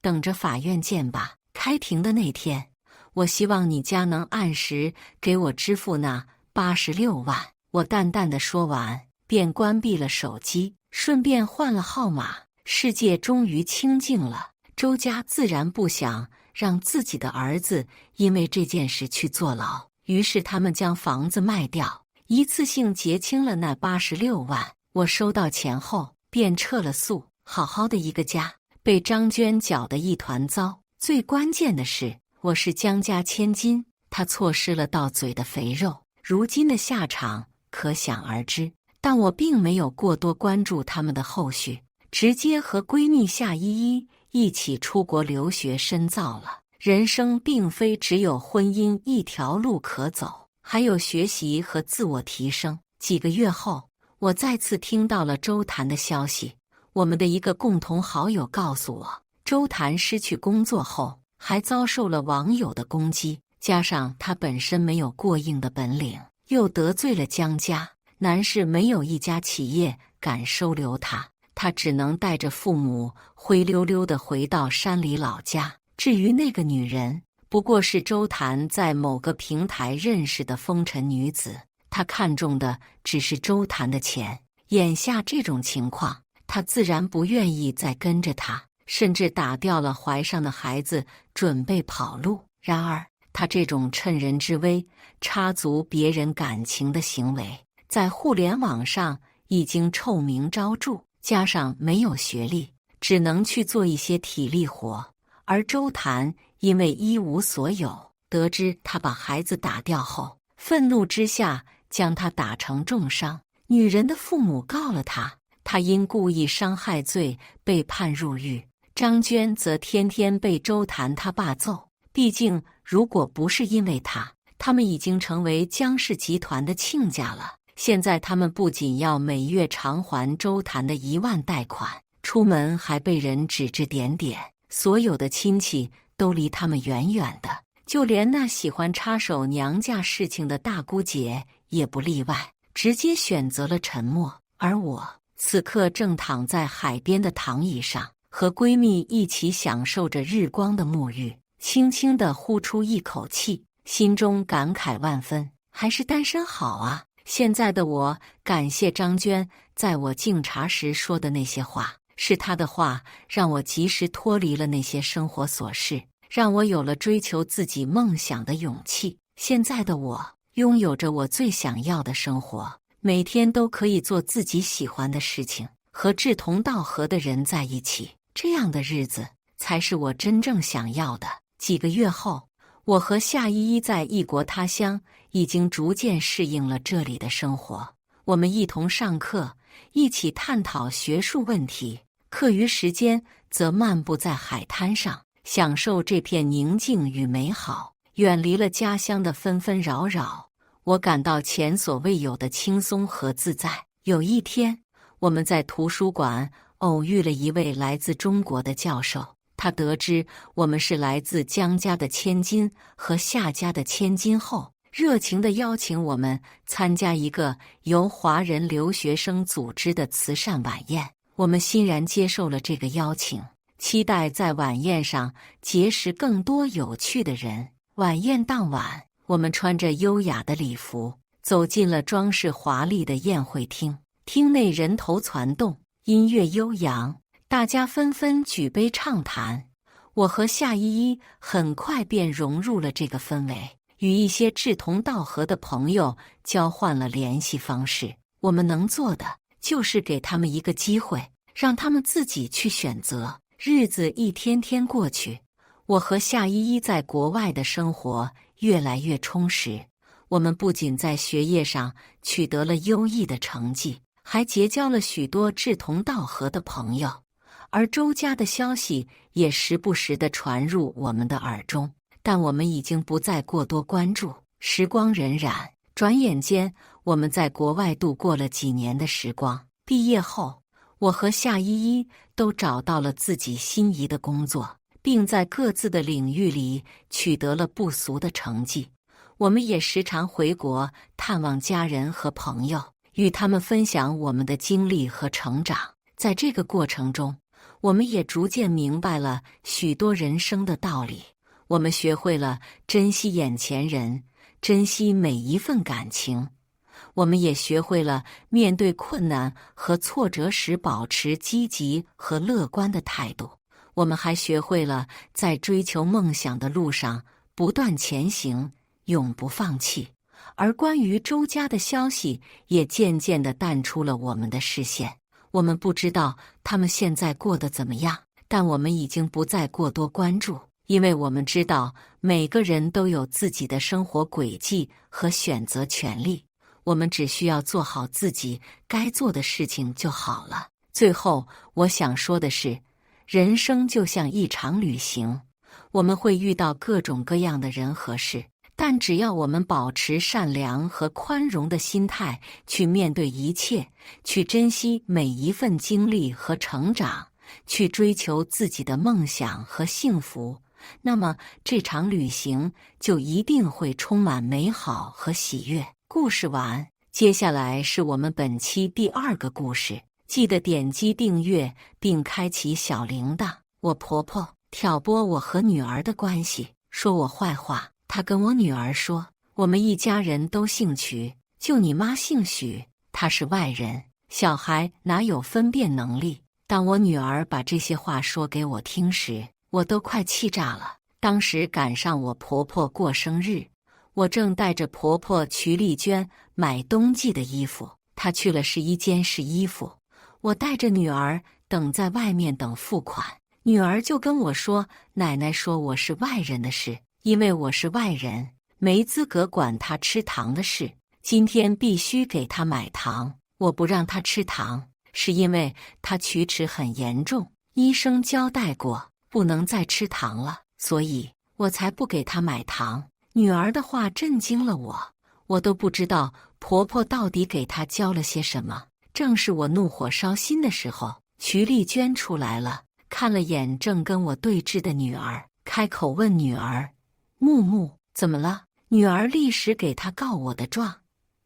等着法院见吧。开庭的那天，我希望你家能按时给我支付那86万。我淡淡的说完，便关闭了手机，顺便换了号码。世界终于清静了。周家自然不想让自己的儿子因为这件事去坐牢，于是他们将房子卖掉，一次性结清了那86万。我收到钱后便撤了诉。好好的一个家，被张娟搅得一团糟。最关键的是，我是江家千金，她错失了到嘴的肥肉，如今的下场可想而知。但我并没有过多关注他们的后续，直接和闺蜜夏依依一起出国留学深造了。人生并非只有婚姻一条路可走，还有学习和自我提升。几个月后，我再次听到了周谭的消息。我们的一个共同好友告诉我，周谭失去工作后，还遭受了网友的攻击，加上他本身没有过硬的本领，又得罪了江家，南市没有一家企业敢收留他，他只能带着父母灰溜溜地回到山里老家。至于那个女人，不过是周谭在某个平台认识的风尘女子，他看中的只是周谭的钱。眼下这种情况，他自然不愿意再跟着他，甚至打掉了怀上的孩子，准备跑路。然而，他这种趁人之危、插足别人感情的行为，在互联网上已经臭名昭著。加上没有学历，只能去做一些体力活。而周谭因为一无所有，得知他把孩子打掉后，愤怒之下将他打成重伤。女人的父母告了他，他因故意伤害罪被判入狱。张娟则天天被周谭他爸揍。毕竟，如果不是因为他们已经成为江氏集团的亲家了。现在他们不仅要每月偿还周谭的1万贷款，出门还被人指指点点，所有的亲戚都离他们远远的，就连那喜欢插手娘家事情的大姑姐也不例外，直接选择了沉默。而我此刻正躺在海边的躺椅上，和闺蜜一起享受着日光的沐浴，轻轻地呼出一口气，心中感慨万分，还是单身好啊。现在的我感谢张娟在我敬茶时说的那些话，是她的话让我及时脱离了那些生活琐事，让我有了追求自己梦想的勇气。现在的我拥有着我最想要的生活，每天都可以做自己喜欢的事情，和志同道合的人在一起，这样的日子才是我真正想要的。几个月后，我和夏依依在异国他乡，已经逐渐适应了这里的生活。我们一同上课，一起探讨学术问题，课余时间则漫步在海滩上，享受这片宁静与美好，远离了家乡的纷纷扰扰。我感到前所未有的轻松和自在。有一天，我们在图书馆偶遇了一位来自中国的教授。他得知我们是来自江家的千金和夏家的千金后，热情地邀请我们参加一个由华人留学生组织的慈善晚宴。我们欣然接受了这个邀请，期待在晚宴上结识更多有趣的人。晚宴当晚，我们穿着优雅的礼服，走进了装饰华丽的宴会厅。厅内人头攒动，音乐悠扬，大家纷纷举杯畅谈。我和夏依依很快便融入了这个氛围，与一些志同道合的朋友交换了联系方式。我们能做的就是给他们一个机会，让他们自己去选择。日子一天天过去，我和夏依依在国外的生活越来越充实。我们不仅在学业上取得了优异的成绩，还结交了许多志同道合的朋友。而周家的消息也时不时地传入我们的耳中，但我们已经不再过多关注。时光荏苒，转眼间我们在国外度过了几年的时光。毕业后，我和夏依依都找到了自己心仪的工作，并在各自的领域里取得了不俗的成绩。我们也时常回国探望家人和朋友，与他们分享我们的经历和成长。在这个过程中，我们也逐渐明白了许多人生的道理。我们学会了珍惜眼前人，珍惜每一份感情。我们也学会了面对困难和挫折时保持积极和乐观的态度。我们还学会了在追求梦想的路上不断前行，永不放弃。而关于周家的消息也渐渐地淡出了我们的视线。我们不知道他们现在过得怎么样，但我们已经不再过多关注，因为我们知道每个人都有自己的生活轨迹和选择权利。我们只需要做好自己该做的事情就好了。最后，我想说的是，人生就像一场旅行，我们会遇到各种各样的人和事，但只要我们保持善良和宽容的心态去面对一切，去珍惜每一份经历和成长，去追求自己的梦想和幸福，那么这场旅行就一定会充满美好和喜悦。故事完，接下来是我们本期第2个故事，记得点击订阅并开启小铃铛。我婆婆挑拨我和女儿的关系，说我坏话。她跟我女儿说，我们一家人都姓瞿，就你妈姓许，她是外人，小孩哪有分辨能力。当我女儿把这些话说给我听时，我都快气炸了。当时赶上我婆婆过生日，我正带着婆婆瞿丽娟买冬季的衣服，她去了试衣间试衣服，我带着女儿等在外面等付款。女儿就跟我说，奶奶说我是外人的事，因为我是外人，没资格管她吃糖的事，今天必须给她买糖。我不让她吃糖，是因为她龋齿很严重，医生交代过不能再吃糖了，所以我才不给她买糖。女儿的话震惊了我，我都不知道婆婆到底给她教了些什么。正是我怒火烧心的时候，瞿丽娟出来了，看了眼正跟我对峙的女儿，开口问女儿，木木怎么了？女儿立时给她告我的状，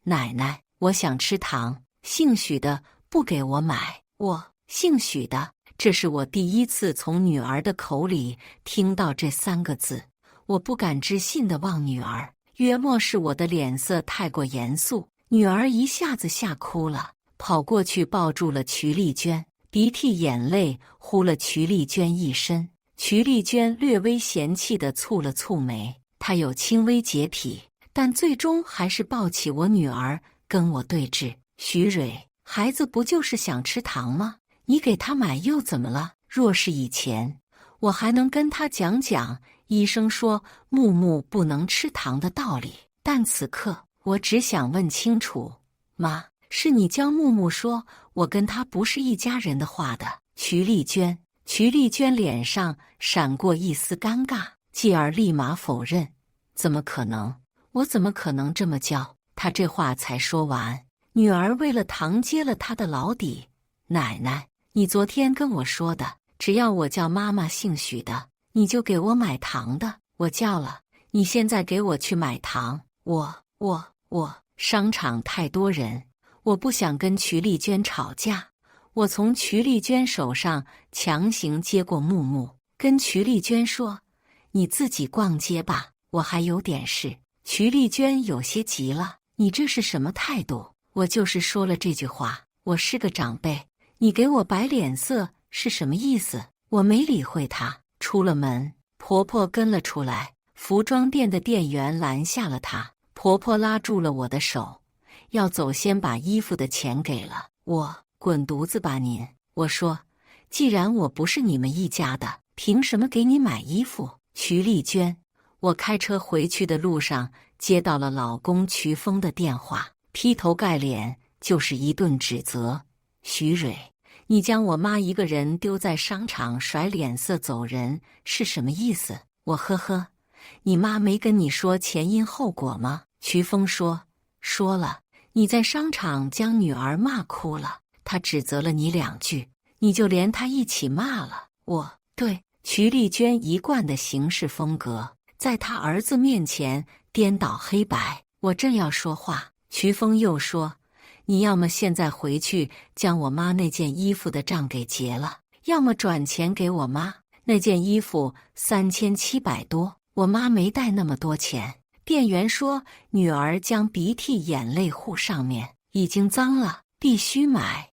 奶奶，我想吃糖，姓许的不给我买。我姓许的，这是我第一次从女儿的口里听到这3个字。我不敢置信地望女儿，约莫是我的脸色太过严肃，女儿一下子吓哭了，跑过去抱住了瞿丽娟，鼻涕眼泪呼了瞿丽娟一身。瞿丽娟略微嫌弃地蹙了蹙眉，她有轻微洁癖，但最终还是抱起我女儿跟我对峙。徐蕊，孩子不就是想吃糖吗？你给他买又怎么了？若是以前，我还能跟他讲讲医生说木木不能吃糖的道理，但此刻我只想问清楚，妈，是你教木木说我跟他不是一家人的话的？瞿丽娟脸上闪过一丝尴尬，继而立马否认，怎么可能？我怎么可能这么教？她这话才说完，女儿为了糖揭了她的老底，奶奶，你昨天跟我说的，只要我叫妈妈姓许的，你就给我买糖的，我叫了，你现在给我去买糖。我，商场太多人，我不想跟瞿丽娟吵架。我从瞿丽娟手上强行接过木木，跟瞿丽娟说，你自己逛街吧，我还有点事。瞿丽娟有些急了，你这是什么态度？我就是说了这句话，我是个长辈，你给我摆脸色是什么意思？我没理会她。出了门，婆婆跟了出来，服装店的店员拦下了她，婆婆拉住了我的手，要走先把衣服的钱给了我。滚犊子吧您！我说，既然我不是你们一家的，凭什么给你买衣服？瞿丽娟，我开车回去的路上接到了老公瞿峰的电话，劈头盖脸就是一顿指责。徐蕊，你将我妈一个人丢在商场甩脸色走人是什么意思？我呵呵，你妈没跟你说前因后果吗？瞿峰说了，你在商场将女儿骂哭了，她指责了你2句，你就连她一起骂了。对，瞿丽娟一贯的行事风格，在她儿子面前颠倒黑白。我正要说话，瞿峰又说：“你要么现在回去将我妈那件衣服的账给结了，要么转钱给我妈。那件衣服3700多，我妈没带那么多钱。”店员说：“女儿将鼻涕眼泪护上面已经脏了，必须买。”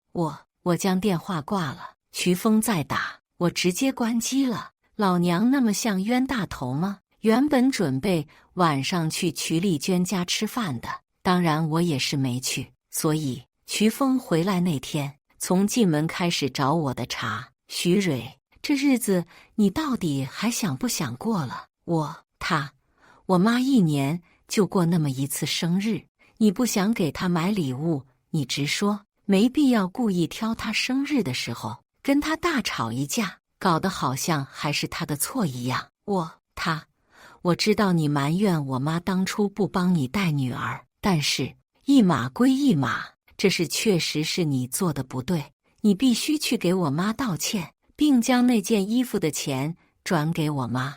我将电话挂了。瞿峰再打，我直接关机了。老娘那么像冤大头吗？原本准备晚上去瞿丽娟家吃饭的，当然我也是没去。所以瞿峰回来那天，从进门开始找我的茬：“徐蕊，这日子你到底还想不想过了？我妈一年就过那么一次生日，你不想给她买礼物，你直说，没必要故意挑她生日的时候跟她大吵一架，搞得好像还是她的错一样。我知道你埋怨我妈当初不帮你带女儿，但是一码归一码，这事确实是你做的不对，你必须去给我妈道歉，并将那件衣服的钱转给我妈。”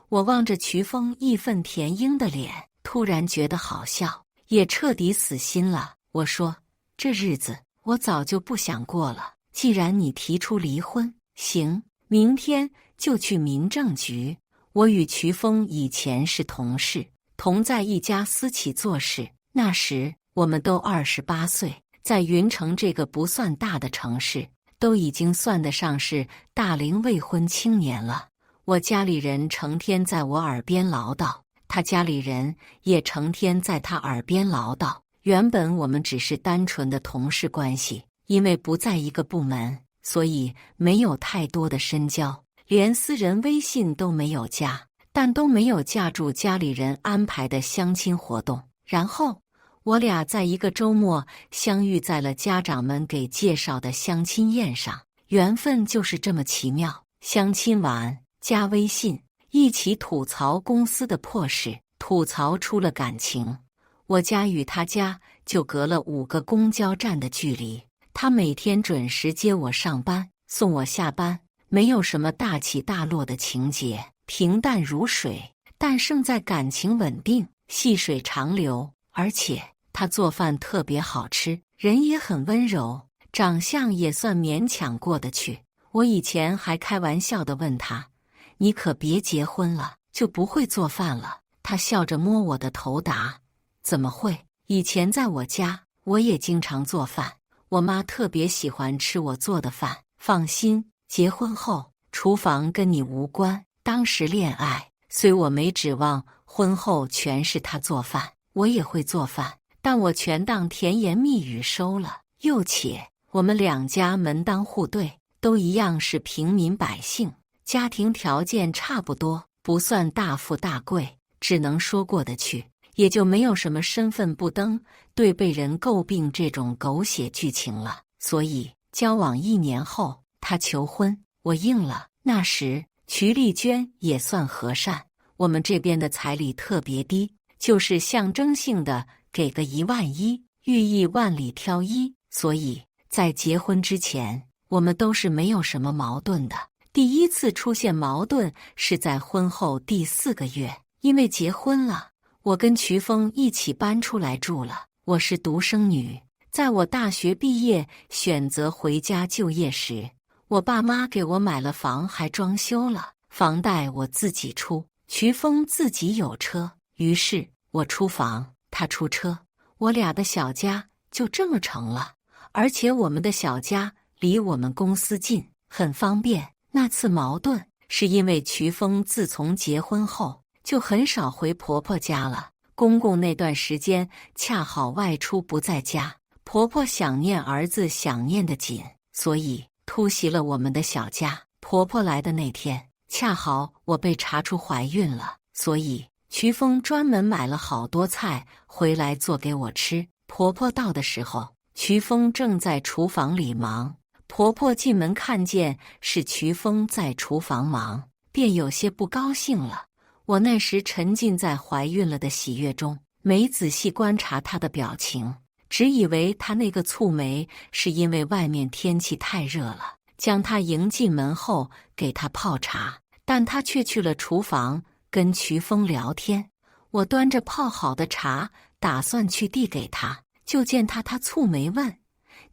我望着瞿峰义愤填膺的脸，突然觉得好笑，也彻底死心了。我说：“这日子我早就不想过了，既然你提出离婚，行，明天就去民政局。”我与瞿峰以前是同事，同在一家私企做事，那时我们都28岁，在云城这个不算大的城市，都已经算得上是大龄未婚青年了。我家里人成天在我耳边唠叨，他家里人也成天在他耳边唠叨。原本我们只是单纯的同事关系，因为不在一个部门，所以没有太多的深交，连私人微信都没有加，但都没有架住家里人安排的相亲活动。然后我俩在一个周末相遇在了家长们给介绍的相亲宴上，缘分就是这么奇妙。相亲完加微信，一起吐槽公司的破事，吐槽出了感情。我家与他家就隔了5个公交站的距离，他每天准时接我上班，送我下班，没有什么大起大落的情节，平淡如水，但胜在感情稳定，细水长流。而且他做饭特别好吃，人也很温柔，长相也算勉强过得去。我以前还开玩笑地问他：“你可别结婚了，就不会做饭了。”他笑着摸我的头答：“怎么会？以前在我家，我也经常做饭，我妈特别喜欢吃我做的饭。放心，结婚后，厨房跟你无关。当时恋爱，虽我没指望婚后全是他做饭，我也会做饭，但我全当甜言蜜语收了。又且我们2家门当户对，都一样是平民百姓，家庭条件差不多，不算大富大贵，只能说过得去，也就没有什么身份不登对被人诟病这种狗血剧情了。所以交往1年后，他求婚，我应了。那时瞿丽娟也算和善，我们这边的彩礼特别低，就是象征性的给个11000，寓意万里挑一。所以在结婚之前，我们都是没有什么矛盾的。第一次出现矛盾是在婚后第4个月，因为结婚了，我跟瞿峰一起搬出来住了。我是独生女，在我大学毕业选择回家就业时，我爸妈给我买了房还装修了，房贷我自己出，瞿峰自己有车，于是我出房，他出车，我俩的小家就这么成了。而且我们的小家离我们公司近，很方便。那次矛盾是因为瞿峰自从结婚后就很少回婆婆家了，公公那段时间恰好外出不在家，婆婆想念儿子想念得紧，所以突袭了我们的小家。婆婆来的那天，恰好我被查出怀孕了，所以瞿峰专门买了好多菜回来做给我吃。婆婆到的时候，瞿峰正在厨房里忙，婆婆进门看见是瞿峰在厨房忙，便有些不高兴了。我那时沉浸在怀孕了的喜悦中，没仔细观察她的表情，只以为她那个蹙眉是因为外面天气太热了，将她迎进门后给她泡茶，但她却去了厨房跟瞿峰聊天。我端着泡好的茶打算去递给她，就见她蹙眉问：“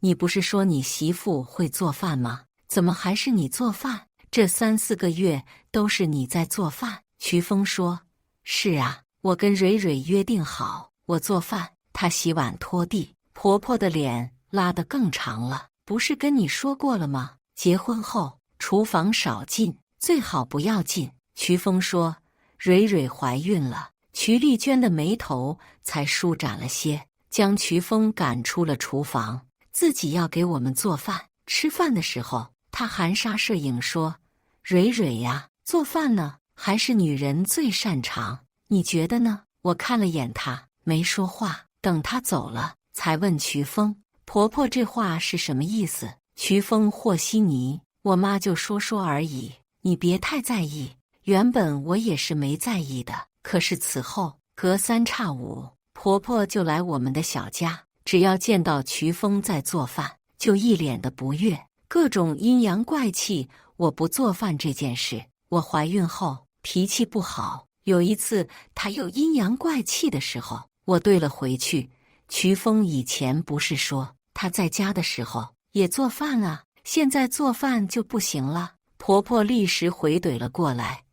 你不是说你媳妇会做饭吗？怎么还是你做饭？这3、4个月都是你在做饭？”瞿峰说：“是啊，我跟蕊蕊约定好，我做饭，她洗碗拖地。”婆婆的脸拉得更长了。不是跟你说过了吗？结婚后厨房少进，最好不要进。瞿峰说：“蕊蕊怀孕了。”瞿丽娟的眉头才舒展了些，将瞿峰赶出了厨房，自己要给我们做饭。吃饭的时候，她含沙射影说：“蕊蕊呀，做饭呢，还是女人最擅长，你觉得呢？”我看了眼她，没说话。等她走了，才问瞿峰：“婆婆这话是什么意思？”瞿峰和稀泥：“我妈就说说而已，你别太在意。原本我也是没在意的，可是此后隔3差5，婆婆就来我们的小家，只要见到瞿峰在做饭，就一脸的不悦，各种阴阳怪气我不做饭这件事。我怀孕后脾气不好，有一次她有阴阳怪气的时候，我对了回去。瞿峰以前不是说他在家的时候也做饭啊，现在做饭就不行了。婆婆立时回怼了过来：“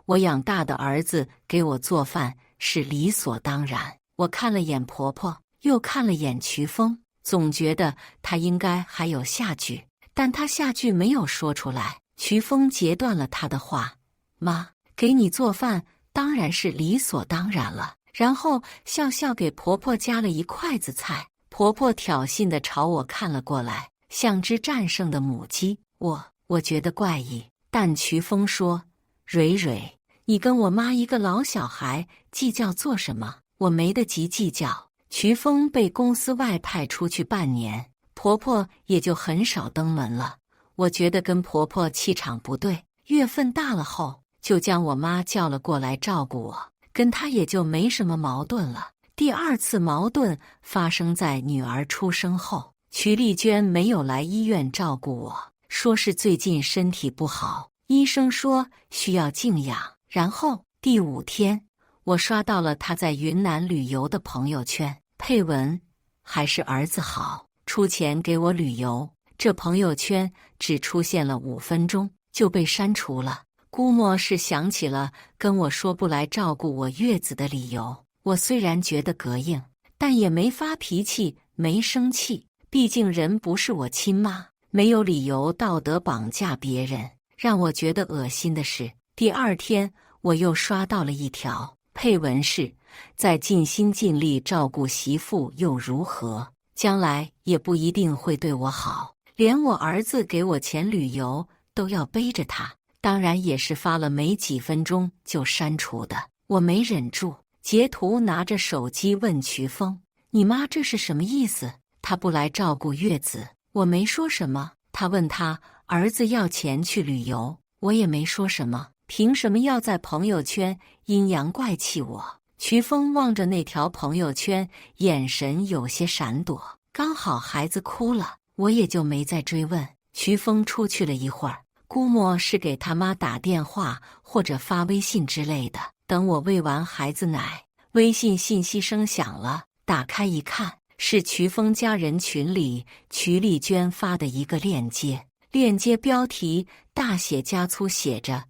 我养大的儿子给我做饭是理所当然。”我看了眼婆婆，又看了眼瞿峰，总觉得他应该还有下句，但他下句没有说出来。瞿峰截断了他的话：“妈，给你做饭当然是理所当然了。”然后笑笑给婆婆夹了一筷子菜。婆婆挑衅地朝我看了过来，像只战胜的母鸡。我觉得怪异，但瞿峰说：“蕊蕊，你跟我妈一个老小孩计较做什么？我没得及计较。”瞿峰被公司外派出去半年，婆婆也就很少登门了。我觉得跟婆婆气场不对，月份大了后，就将我妈叫了过来照顾我。跟他也就没什么矛盾了。第2次矛盾发生在女儿出生后，瞿丽娟没有来医院照顾我，说是最近身体不好，医生说需要静养。然后第5天，我刷到了她在云南旅游的朋友圈，配文：“还是儿子好，出钱给我旅游。”这朋友圈只出现了5分钟就被删除了。估摸是想起了跟我说不来照顾我月子的理由。我虽然觉得膈应，但也没发脾气，没生气。毕竟人不是我亲妈，没有理由道德绑架别人。让我觉得恶心的是，第2天我又刷到了一条，配文是：“再尽心尽力照顾媳妇又如何？将来也不一定会对我好，连我儿子给我钱旅游都要背着他。”当然也是发了没几分钟就删除的。我没忍住，截图拿着手机问瞿峰：“你妈这是什么意思？她不来照顾月子？”我没说什么。他问他儿子要钱去旅游，我也没说什么。凭什么要在朋友圈阴阳怪气我？瞿峰望着那条朋友圈，眼神有些闪躲。刚好孩子哭了，我也就没再追问。瞿峰出去了一会儿，估摸是给他妈打电话或者发微信之类的。等我喂完孩子奶，微信信息声响了，打开一看，是瞿峰家人群里瞿丽娟发的一个链接。链接标题大写加粗写着：“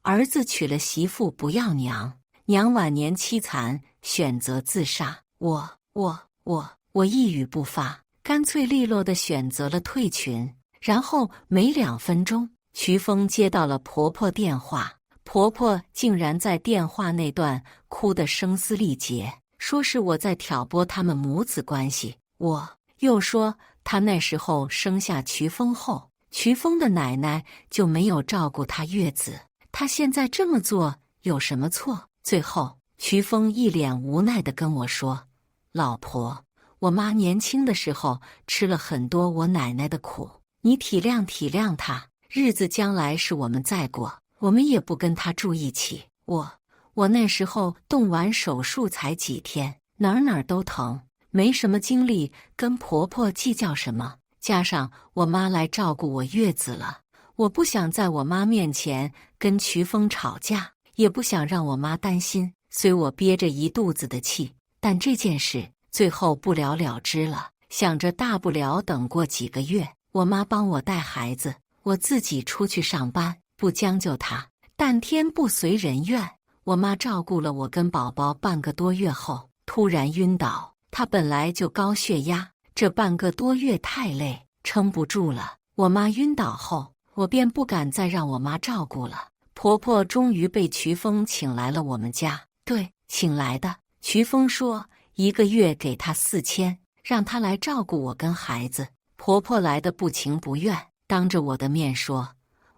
儿子娶了媳妇不要娘，娘晚年凄惨，选择自杀。”我一语不发，干脆利落地选择了退群。然后没2分钟，瞿峰接到了婆婆电话，婆婆竟然在电话那段哭得声嘶力竭，说是我在挑拨他们母子关系。我又说她那时候生下瞿峰后，瞿峰的奶奶就没有照顾她月子，她现在这么做有什么错？最后瞿峰一脸无奈地跟我说：“老婆，我妈年轻的时候吃了很多我奶奶的苦，你体谅体谅她，日子将来是我们在过，我们也不跟她住一起。我那时候动完手术才几天，哪儿都疼，没什么精力跟婆婆计较什么。加上我妈来照顾我月子了，我不想在我妈面前跟瞿峰吵架，也不想让我妈担心，虽我憋着一肚子的气，但这件事最后不了了之了。想着大不了等过几个月，我妈帮我带孩子，我自己出去上班，不将就她。但天不随人愿，我妈照顾了我跟宝宝半个多月后，突然晕倒。她本来就高血压，这半个多月太累，撑不住了。我妈晕倒后，我便不敢再让我妈照顾了。婆婆终于被瞿峰请来了我们家，对，请来的。瞿峰说1个月给她4000，让她来照顾我跟孩子。婆婆来的不情不愿，当着我的面说，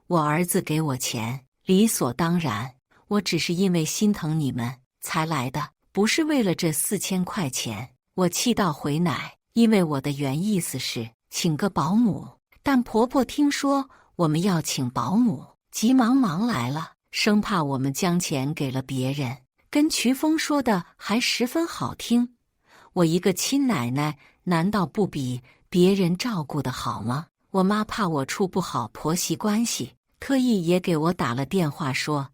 我儿子给我钱，理所当然，我只是因为心疼你们才来的，不是为了这4000块钱。我气到回奶，因为我的原意思是请个保姆，但婆婆听说我们要请保姆，急忙忙来了，生怕我们将钱给了别人。跟瞿峰说的还十分好听，我一个亲奶奶难道不比别人照顾的好吗？我妈怕我处不好婆媳关系，特意也给我打了电话说，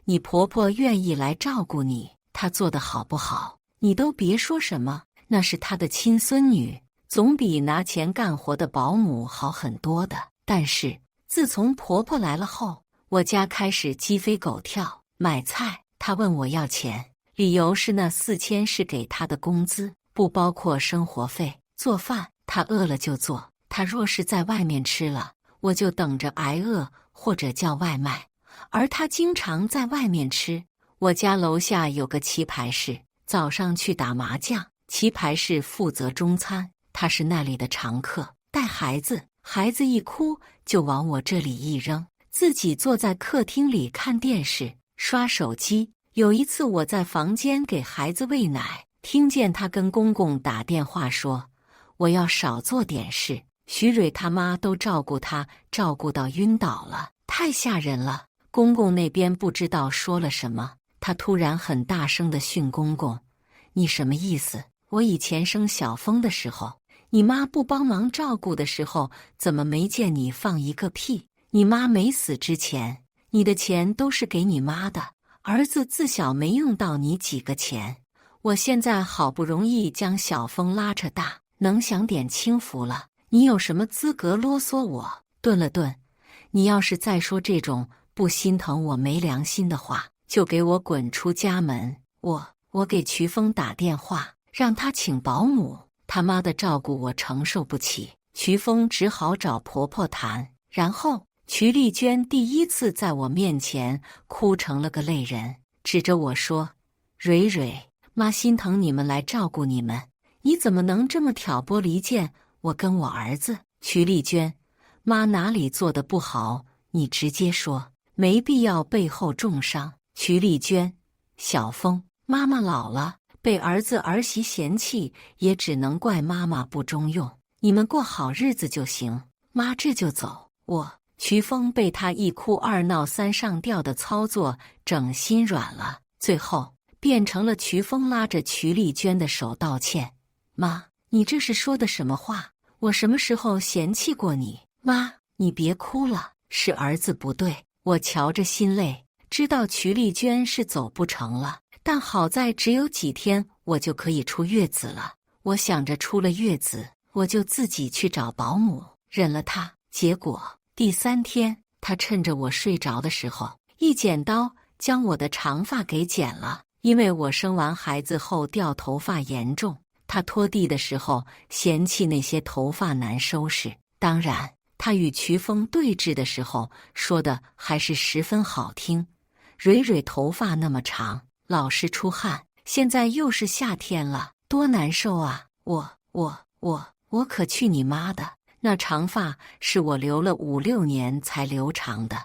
你婆婆愿意来照顾你，她做得好不好你都别说什么，那是她的亲孙女，总比拿钱干活的保姆好很多的。但是自从婆婆来了后，我家开始鸡飞狗跳。买菜她问我要钱，理由是那4000是给她的工资，不包括生活费。做饭她饿了就做，她若是在外面吃了，我就等着挨饿或者叫外卖。而她经常在外面吃。我家楼下有个棋牌室，早上去打麻将，棋牌室负责中餐，她是那里的常客。带孩子，孩子一哭就往我这里一扔，自己坐在客厅里看电视刷手机。有一次我在房间给孩子喂奶，听见他跟公公打电话说，我要少做点事，徐蕊他妈都照顾他，照顾到晕倒了，太吓人了。公公那边不知道说了什么，他突然很大声地训公公，你什么意思？我以前生小峰的时候，你妈不帮忙照顾的时候，怎么没见你放一个屁？你妈没死之前，你的钱都是给你妈的，儿子自小没用到你几个钱，我现在好不容易将小峰拉扯大，能享点清福了，你有什么资格啰嗦我？顿了顿，你要是再说这种不心疼我没良心的话，就给我滚出家门。我给瞿峰打电话，让他请保姆，他妈的照顾我承受不起。瞿峰只好找婆婆谈，然后瞿丽娟第一次在我面前哭成了个泪人，指着我说，蕊蕊，妈心疼你们来照顾你们，你怎么能这么挑拨离间我跟我儿子？瞿丽娟，妈哪里做得不好，你直接说，没必要背后重伤。瞿丽娟，小峰，妈妈老了，被儿子儿媳嫌弃，也只能怪妈妈不中用，你们过好日子就行，妈这就走。瞿峰被他一哭二闹三上吊的操作整心软了，最后变成了瞿峰拉着瞿丽娟的手道歉，妈，你这是说的什么话？我什么时候嫌弃过你？妈，你别哭了，是儿子不对。我瞧着心累，知道瞿丽娟是走不成了，但好在只有几天我就可以出月子了。我想着出了月子，我就自己去找保姆，忍了她。结果第3天，她趁着我睡着的时候，一剪刀将我的长发给剪了。因为我生完孩子后掉头发严重，她拖地的时候嫌弃那些头发难收拾。当然，她与瞿峰对峙的时候说的还是十分好听。蕊蕊头发那么长，老是出汗，现在又是夏天了，多难受啊！我可去你妈的！那长发是我留了5、6年才留长的。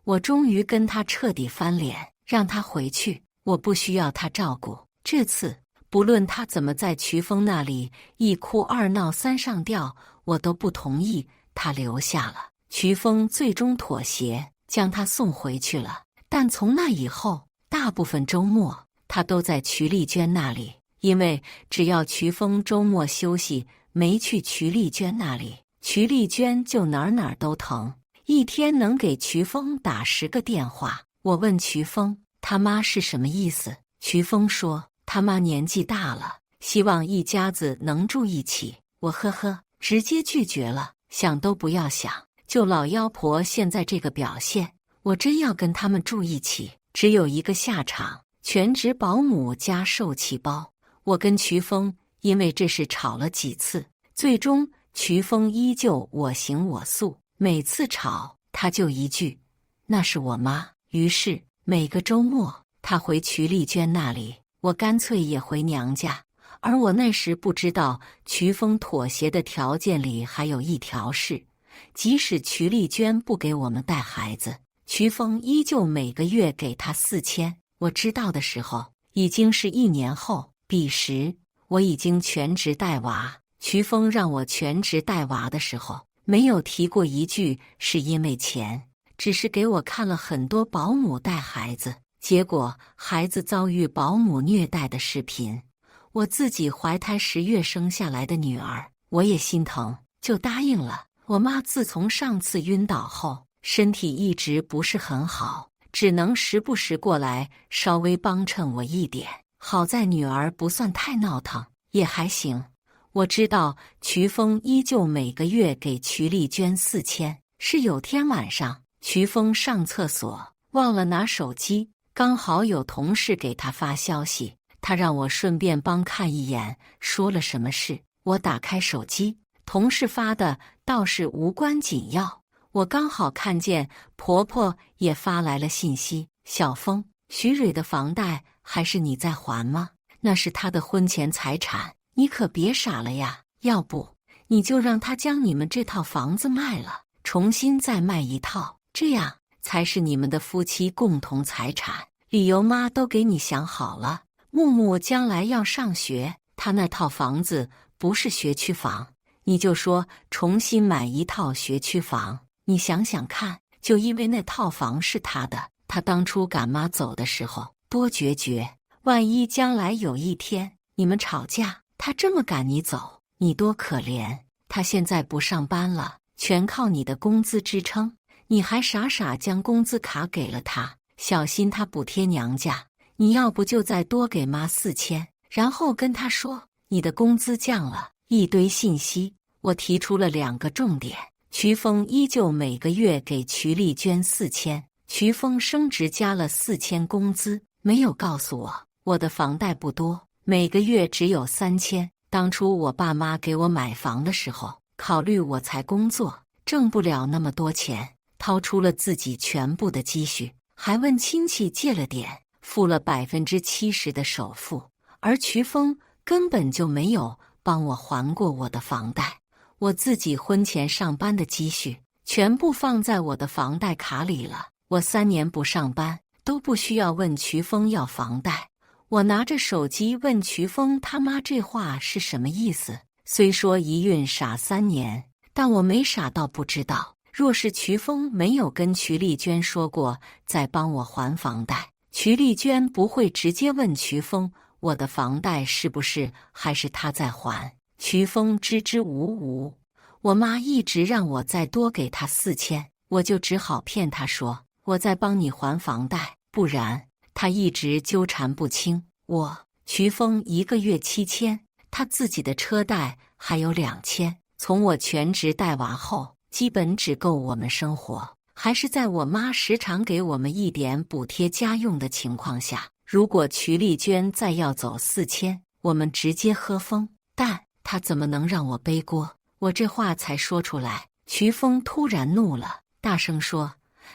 我终于跟他彻底翻脸，让他回去，我不需要他照顾。这次不论他怎么在瞿峰那里一哭二闹三上吊，我都不同意他留下了。瞿峰最终妥协，将他送回去了。但从那以后，大部分周末他都在瞿丽娟那里，因为只要瞿峰周末休息没去瞿丽娟那里，瞿丽娟就哪儿都疼，一天能给瞿峰打10个电话。我问瞿峰他妈是什么意思，瞿峰说他妈年纪大了，希望一家子能住一起。我呵呵，直接拒绝了，想都不要想。就老妖婆现在这个表现，我真要跟他们住一起，只有一个下场，全职保姆加受气包。我跟瞿峰因为这事吵了几次，最终瞿峰依旧我行我素，每次吵他就一句那是我妈。于是每个周末他回瞿丽娟那里，我干脆也回娘家。而我那时不知道，瞿峰妥协的条件里还有一条是，即使瞿丽娟不给我们带孩子，瞿峰依旧每个月给她4000。我知道的时候已经是1年后，彼时我已经全职带娃。瞿峰让我全职带娃的时候，没有提过一句是因为钱，只是给我看了很多保姆带孩子，结果孩子遭遇保姆虐待的视频。我自己怀胎10月生下来的女儿，我也心疼，就答应了。我妈自从上次晕倒后，身体一直不是很好，只能时不时过来稍微帮衬我一点。好在女儿不算太闹腾，也还行。我知道瞿峰依旧每个月给瞿丽娟4000，是有天晚上瞿峰上厕所忘了拿手机，刚好有同事给他发消息，他让我顺便帮看一眼，说了什么事。我打开手机，同事发的倒是无关紧要。我刚好看见婆婆也发来了信息：小峰，徐蕊的房贷还是你在还吗？那是她的婚前财产，你可别傻了呀！要不你就让她将你们这套房子卖了，重新再卖一套，这样才是你们的夫妻共同财产。理由妈都给你想好了，木木将来要上学，他那套房子不是学区房，你就说重新买一套学区房。你想想看，就因为那套房是他的，他当初赶妈走的时候多决绝，万一将来有一天你们吵架，他这么赶你走，你多可怜。他现在不上班了，全靠你的工资支撑，你还傻傻将工资卡给了他，小心他补贴娘家。你要不就再多给妈4000，然后跟他说你的工资降了。一堆信息，我提出了2个重点。瞿峰依旧每个月给瞿丽娟4000，瞿峰升职加了4000工资，没有告诉我的房贷不多，每个月只有3000。当初我爸妈给我买房的时候，考虑我才工作，挣不了那么多钱，掏出了自己全部的积蓄，还问亲戚借了点，付了70%的首付。而瞿峰根本就没有帮我还过我的房贷，我自己婚前上班的积蓄全部放在我的房贷卡里了。我3年不上班都不需要问瞿峰要房贷。我拿着手机问瞿峰他妈这话是什么意思，虽说一孕傻3年，但我没傻到不知道，若是瞿峰没有跟瞿丽娟说过再帮我还房贷，瞿丽娟不会直接问瞿峰我的房贷是不是还是他在还。瞿峰支支吾吾，我妈一直让我再多给他4000，我就只好骗他说我在帮你还房贷，不然他一直纠缠不清。瞿峰1个月7000，他自己的车贷还有2000，从我全职带娃后，基本只够我们生活，还是在我妈时常给我们一点补贴家用的情况下。如果瞿丽娟再要走4000，我们直接喝风，但她怎么能让我背锅？我这话才说出来，瞿峰突然怒了，大声说：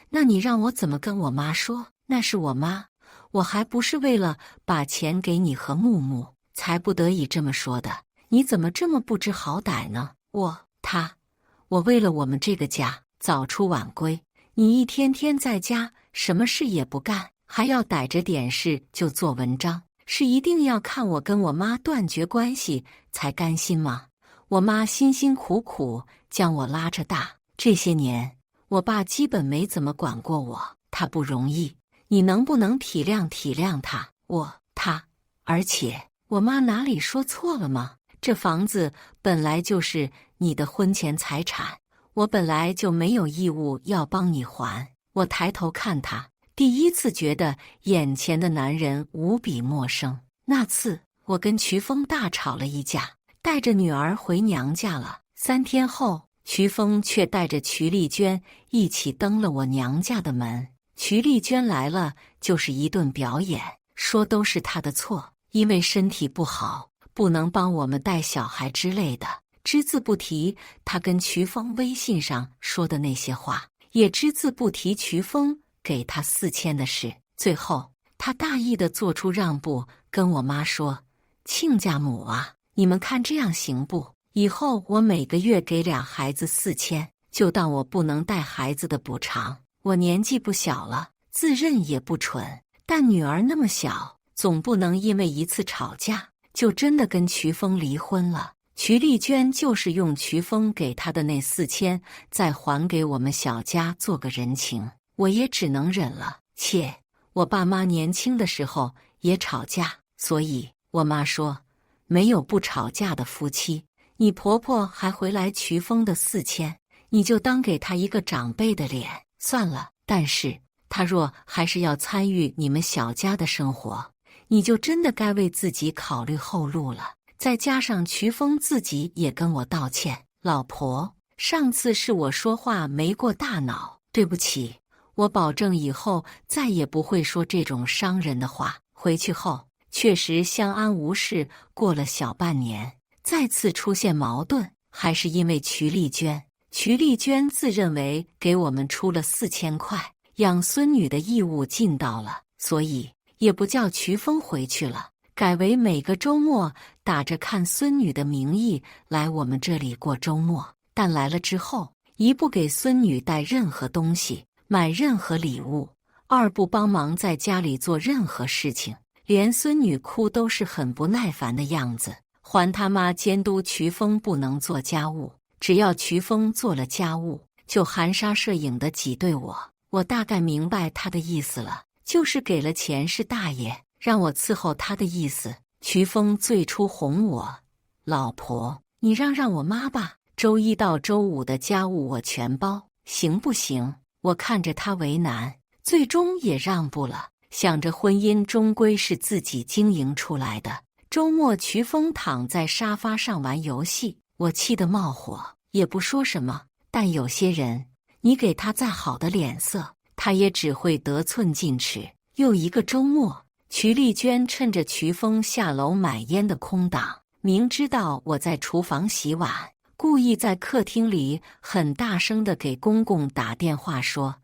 那你让我怎么跟我妈说？那是我妈，我还不是为了把钱给你和木木才不得已这么说的，你怎么这么不知好歹呢？我为了我们这个家早出晚归，你一天天在家什么事也不干，还要逮着点事就做文章，是一定要看我跟我妈断绝关系才甘心吗？我妈辛辛苦苦将我拉扯大，这些年我爸基本没怎么管过我，他不容易，你能不能体谅体谅他？而且我妈哪里说错了吗？这房子本来就是你的婚前财产，我本来就没有义务要帮你还。我抬头看他，第一次觉得眼前的男人无比陌生。那次我跟瞿峰大吵了一架，带着女儿回娘家了。3天后，瞿峰却带着瞿丽娟一起登了我娘家的门。瞿丽娟来了就是一顿表演，说都是她的错，因为身体不好，不能帮我们带小孩之类的，只字不提她跟瞿峰微信上说的那些话，也只字不提瞿峰给她4000的事。最后，她大意地做出让步，跟我妈说：“亲家母啊，你们看这样行不？以后我每个月给俩孩子4000，就当我不能带孩子的补偿。我年纪不小了，自认也不蠢，但女儿那么小，总不能因为一次吵架就真的跟瞿峰离婚了。”瞿丽娟就是用瞿峰给她的那4000再还给我们小家做个人情，我也只能忍了。且我爸妈年轻的时候也吵架，所以我妈说没有不吵架的夫妻。你婆婆还回来瞿峰的4000，你就当给她一个长辈的脸算了。但是她若还是要参与你们小家的生活，你就真的该为自己考虑后路了。再加上瞿峰自己也跟我道歉，老婆，上次是我说话没过大脑，对不起，我保证以后再也不会说这种伤人的话。回去后确实相安无事，过了小半年，再次出现矛盾，还是因为瞿丽娟。瞿丽娟自认为给我们出了4000块，养孙女的义务尽到了，所以也不叫瞿峰回去了，改为每个周末打着看孙女的名义来我们这里过周末。但来了之后，一不给孙女带任何东西，买任何礼物，二不帮忙在家里做任何事情，连孙女哭都是很不耐烦的样子，还他妈监督瞿峰不能做家务，只要瞿峰做了家务，就含沙射影地挤兑我。我大概明白他的意思了，就是给了钱是大爷，让我伺候他的意思。瞿峰最初哄我，老婆，你让我妈吧，周一到周五的家务我全包，行不行？我看着他为难，最终也让步了，想着婚姻终归是自己经营出来的。周末瞿峰躺在沙发上玩游戏，我气得冒火，也不说什么。但有些人，你给他再好的脸色，他也只会得寸进尺。又一个周末，瞿丽娟趁着瞿峰下楼买烟的空档，明知道我在厨房洗碗，故意在客厅里很大声地给公公打电话说，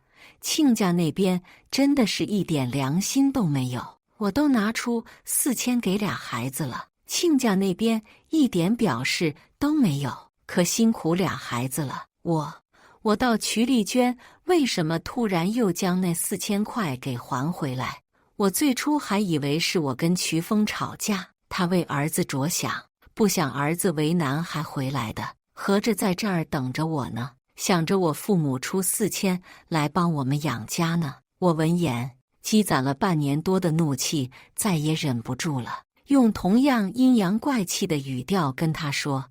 亲家那边真的是一点良心都没有，我都拿出4000给俩孩子了，亲家那边一点表示都没有，可辛苦俩孩子了。我到瞿丽娟为什么突然又将那4000块给还回来？我最初还以为是我跟瞿峰吵架，他为儿子着想，不想儿子为难还回来的，合着在这儿等着我呢，想着我父母出4000来帮我们养家呢。我闻言积攒了半年多的怒气再也忍不住了，用同样阴阳怪气的语调跟他说，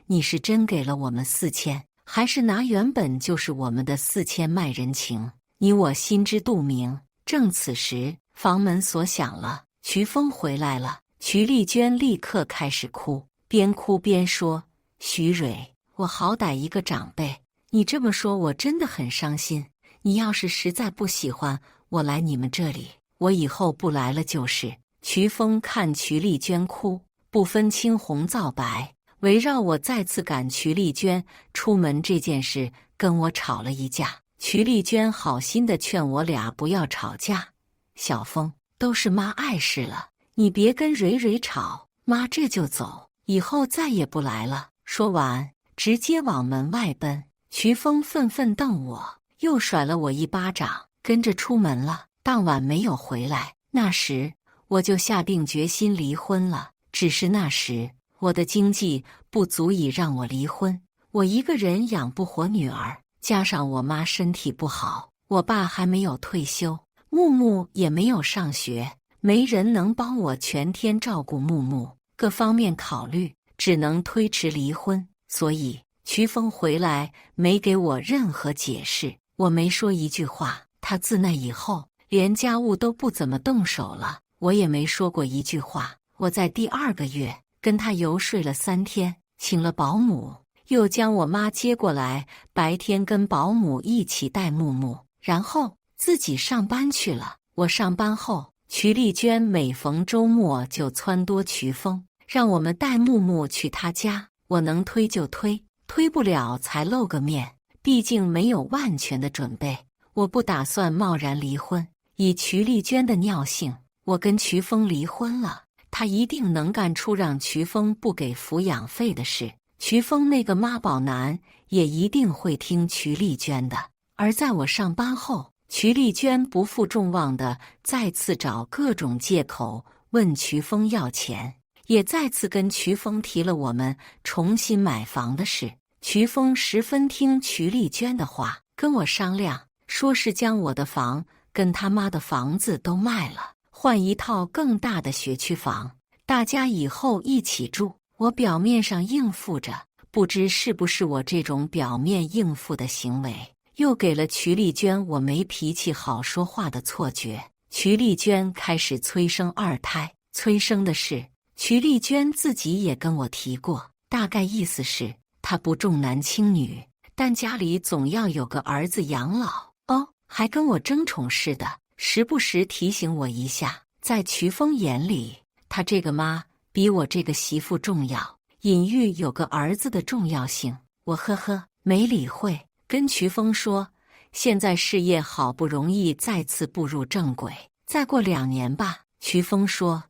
你是真给了我们4000，还是拿原本就是我们的4000卖人情？你我心知肚明。正此时，房门锁响了，瞿峰回来了。瞿丽娟立刻开始哭，边哭边说，徐蕊，我好歹一个长辈，你这么说我真的很伤心，你要是实在不喜欢我来你们这里，我以后不来了就是。瞿峰看瞿丽娟哭，不分青红皂白，围绕我再次赶瞿丽娟出门这件事跟我吵了一架。瞿丽娟好心地劝我俩不要吵架，小峰，都是妈碍事了，你别跟蕊蕊吵，妈这就走，以后再也不来了。说完直接往门外奔。瞿峰愤愤瞪我，又甩了我一巴掌，跟着出门了。当晚没有回来，那时我就下定决心离婚了。只是那时我的经济不足以让我离婚，我一个人养不活女儿，加上我妈身体不好，我爸还没有退休，木木也没有上学，没人能帮我全天照顾木木。各方面考虑，只能推迟离婚。所以瞿峰回来没给我任何解释，我没说一句话。他自那以后连家务都不怎么动手了，我也没说过一句话。我在第2个月跟他游说了3天，请了保姆，又将我妈接过来，白天跟保姆一起带木木，然后自己上班去了。我上班后，瞿丽娟每逢周末就撺掇瞿峰，让我们带木木去他家。我能推就推，推不了才露个面，毕竟没有万全的准备。我不打算贸然离婚，以瞿丽娟的尿性，我跟瞿峰离婚了，他一定能干出让瞿峰不给抚养费的事。瞿峰那个妈宝男也一定会听瞿丽娟的。而在我上班后，瞿丽娟不负众望的再次找各种借口问瞿峰要钱，也再次跟瞿峰提了我们重新买房的事。瞿峰十分听瞿丽娟的话，跟我商量，说是将我的房跟他妈的房子都卖了，换一套更大的学区房，大家以后一起住。我表面上应付着，不知是不是我这种表面应付的行为，又给了瞿丽娟我没脾气好说话的错觉。瞿丽娟开始催生2胎，催生的事瞿丽娟自己也跟我提过，大概意思是她不重男轻女，但家里总要有个儿子养老哦，还跟我争宠似的，时不时提醒我一下。在瞿峰眼里，他这个妈比我这个媳妇重要，隐喻有个儿子的重要性。我呵呵没理会，跟瞿峰说，现在事业好不容易再次步入正轨，再过2年吧。瞿峰说，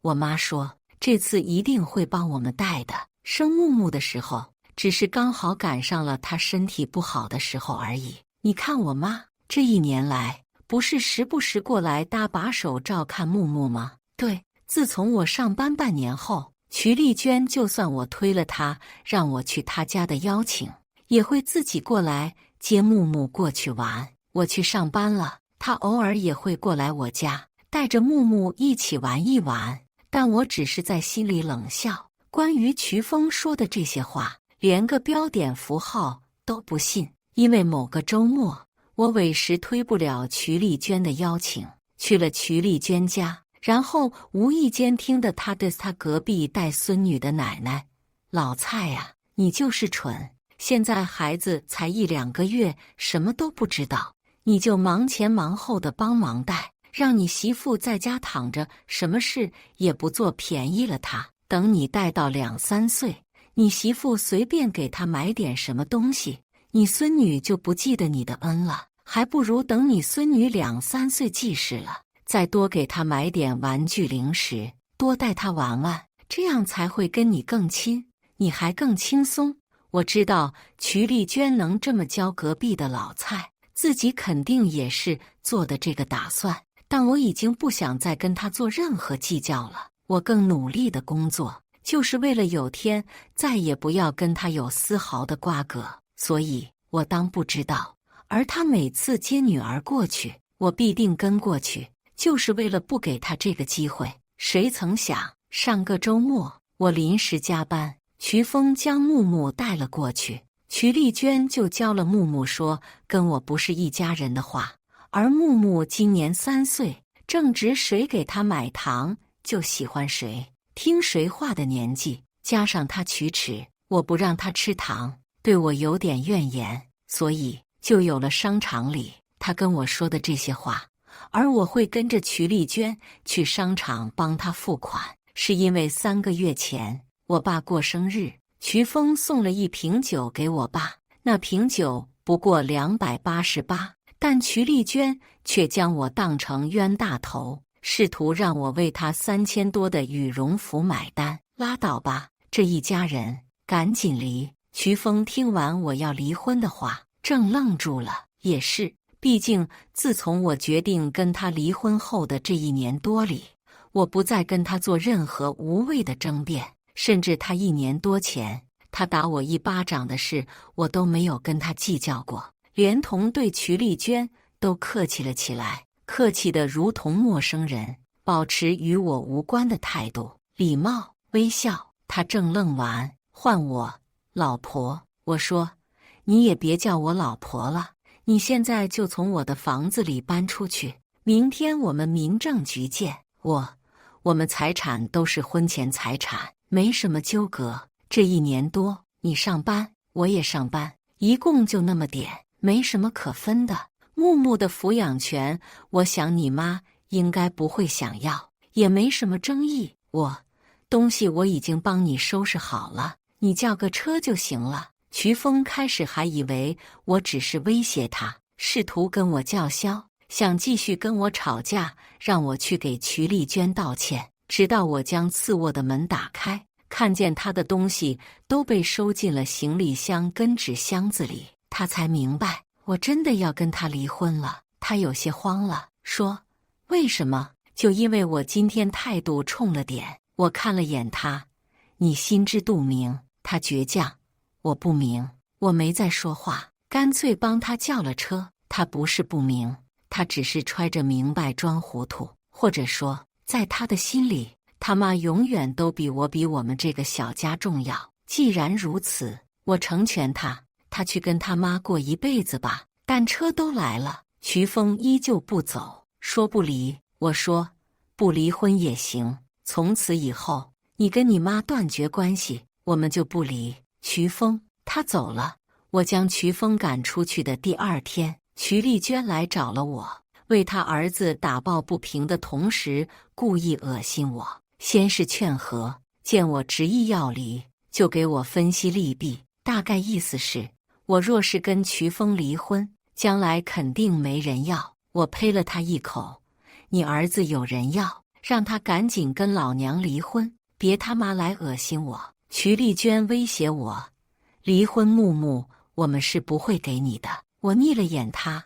我妈说这次一定会帮我们带的，生木木的时候只是刚好赶上了她身体不好的时候而已。你看我妈这1年来不是时不时过来搭把手照看木木吗？对，自从我上班半年后，瞿丽娟就算我推了她让我去她家的邀请，也会自己过来接木木过去玩。我去上班了，她偶尔也会过来我家，带着木木一起玩一玩。但我只是在心里冷笑，关于瞿峰说的这些话，连个标点符号都不信。因为某个周末，我委实推不了瞿丽娟的邀请，去了瞿丽娟家，然后无意间听得她对她隔壁带孙女的奶奶，老蔡呀，你就是蠢，现在孩子才1、2个月，什么都不知道，你就忙前忙后的帮忙带，让你媳妇在家躺着，什么事也不做，便宜了她。等你带到2、3岁，你媳妇随便给她买点什么东西，你孙女就不记得你的恩了，还不如等你孙女2、3岁记事了，再多给她买点玩具零食，多带她玩玩，这样才会跟你更亲，你还更轻松。我知道瞿丽娟能这么教隔壁的老蔡，自己肯定也是做的这个打算，但我已经不想再跟她做任何计较了。我更努力的工作，就是为了有天再也不要跟她有丝毫的瓜葛，所以我当不知道。而她每次接女儿过去，我必定跟过去，就是为了不给她这个机会。谁曾想，上个周末我临时加班，瞿峰将木木带了过去，瞿丽娟就教了木木说跟我不是一家人的话。而木木今年3岁，正值谁给他买糖就喜欢谁，听谁话的年纪，加上他龋齿，我不让他吃糖，对我有点怨言，所以就有了商场里他跟我说的这些话。而我会跟着瞿丽娟去商场帮他付款，是因为3个月前我爸过生日，瞿峰送了1瓶酒给我爸，那瓶酒不过288，但瞿丽娟却将我当成冤大头，试图让我为她3000多的羽绒服买单。拉倒吧，这一家人赶紧离。瞿峰听完我要离婚的话，正愣住了。也是，毕竟自从我决定跟他离婚后的这1年多里，我不再跟他做任何无谓的争辩，甚至他1年多前他打我1巴掌的事，我都没有跟他计较过，连同对瞿丽娟都客气了起来，客气得如同陌生人，保持与我无关的态度，礼貌微笑，他正愣完，唤我老婆。我说：“你也别叫我老婆了，你现在就从我的房子里搬出去，明天我们民政局见。我们财产都是婚前财产，没什么纠葛。这1年多，你上班，我也上班，一共就那么点，没什么可分的。木木的抚养权，我想你妈应该不会想要，也没什么争议。东西我已经帮你收拾好了，你叫个车就行了。”瞿峰开始还以为我只是威胁他，试图跟我叫嚣，想继续跟我吵架，让我去给瞿丽娟道歉。直到我将次卧的门打开，看见他的东西都被收进了行李箱跟纸箱子里，他才明白我真的要跟他离婚了。他有些慌了，说：“为什么？”就因为我今天态度冲了点。我看了眼他，你心知肚明，他倔强。我不明，我没再说话，干脆帮他叫了车。他不是不明，他只是揣着明白装糊涂，或者说，在他的心里，他妈永远都比我们这个小家重要。既然如此，我成全他，他去跟他妈过一辈子吧。但车都来了，瞿峰依旧不走，说不离。我说不离婚也行，从此以后，你跟你妈断绝关系，我们就不离。瞿峰他走了，我将瞿峰赶出去的第2天，瞿丽娟来找了我，为他儿子打抱不平的同时，故意恶心我。先是劝和，见我执意要离，就给我分析利弊，大概意思是，我若是跟瞿峰离婚，将来肯定没人要。我呸了他一口：“你儿子有人要，让他赶紧跟老娘离婚，别他妈来恶心我。”瞿丽娟威胁我：“离婚木木，我们是不会给你的。”我睨了眼她：“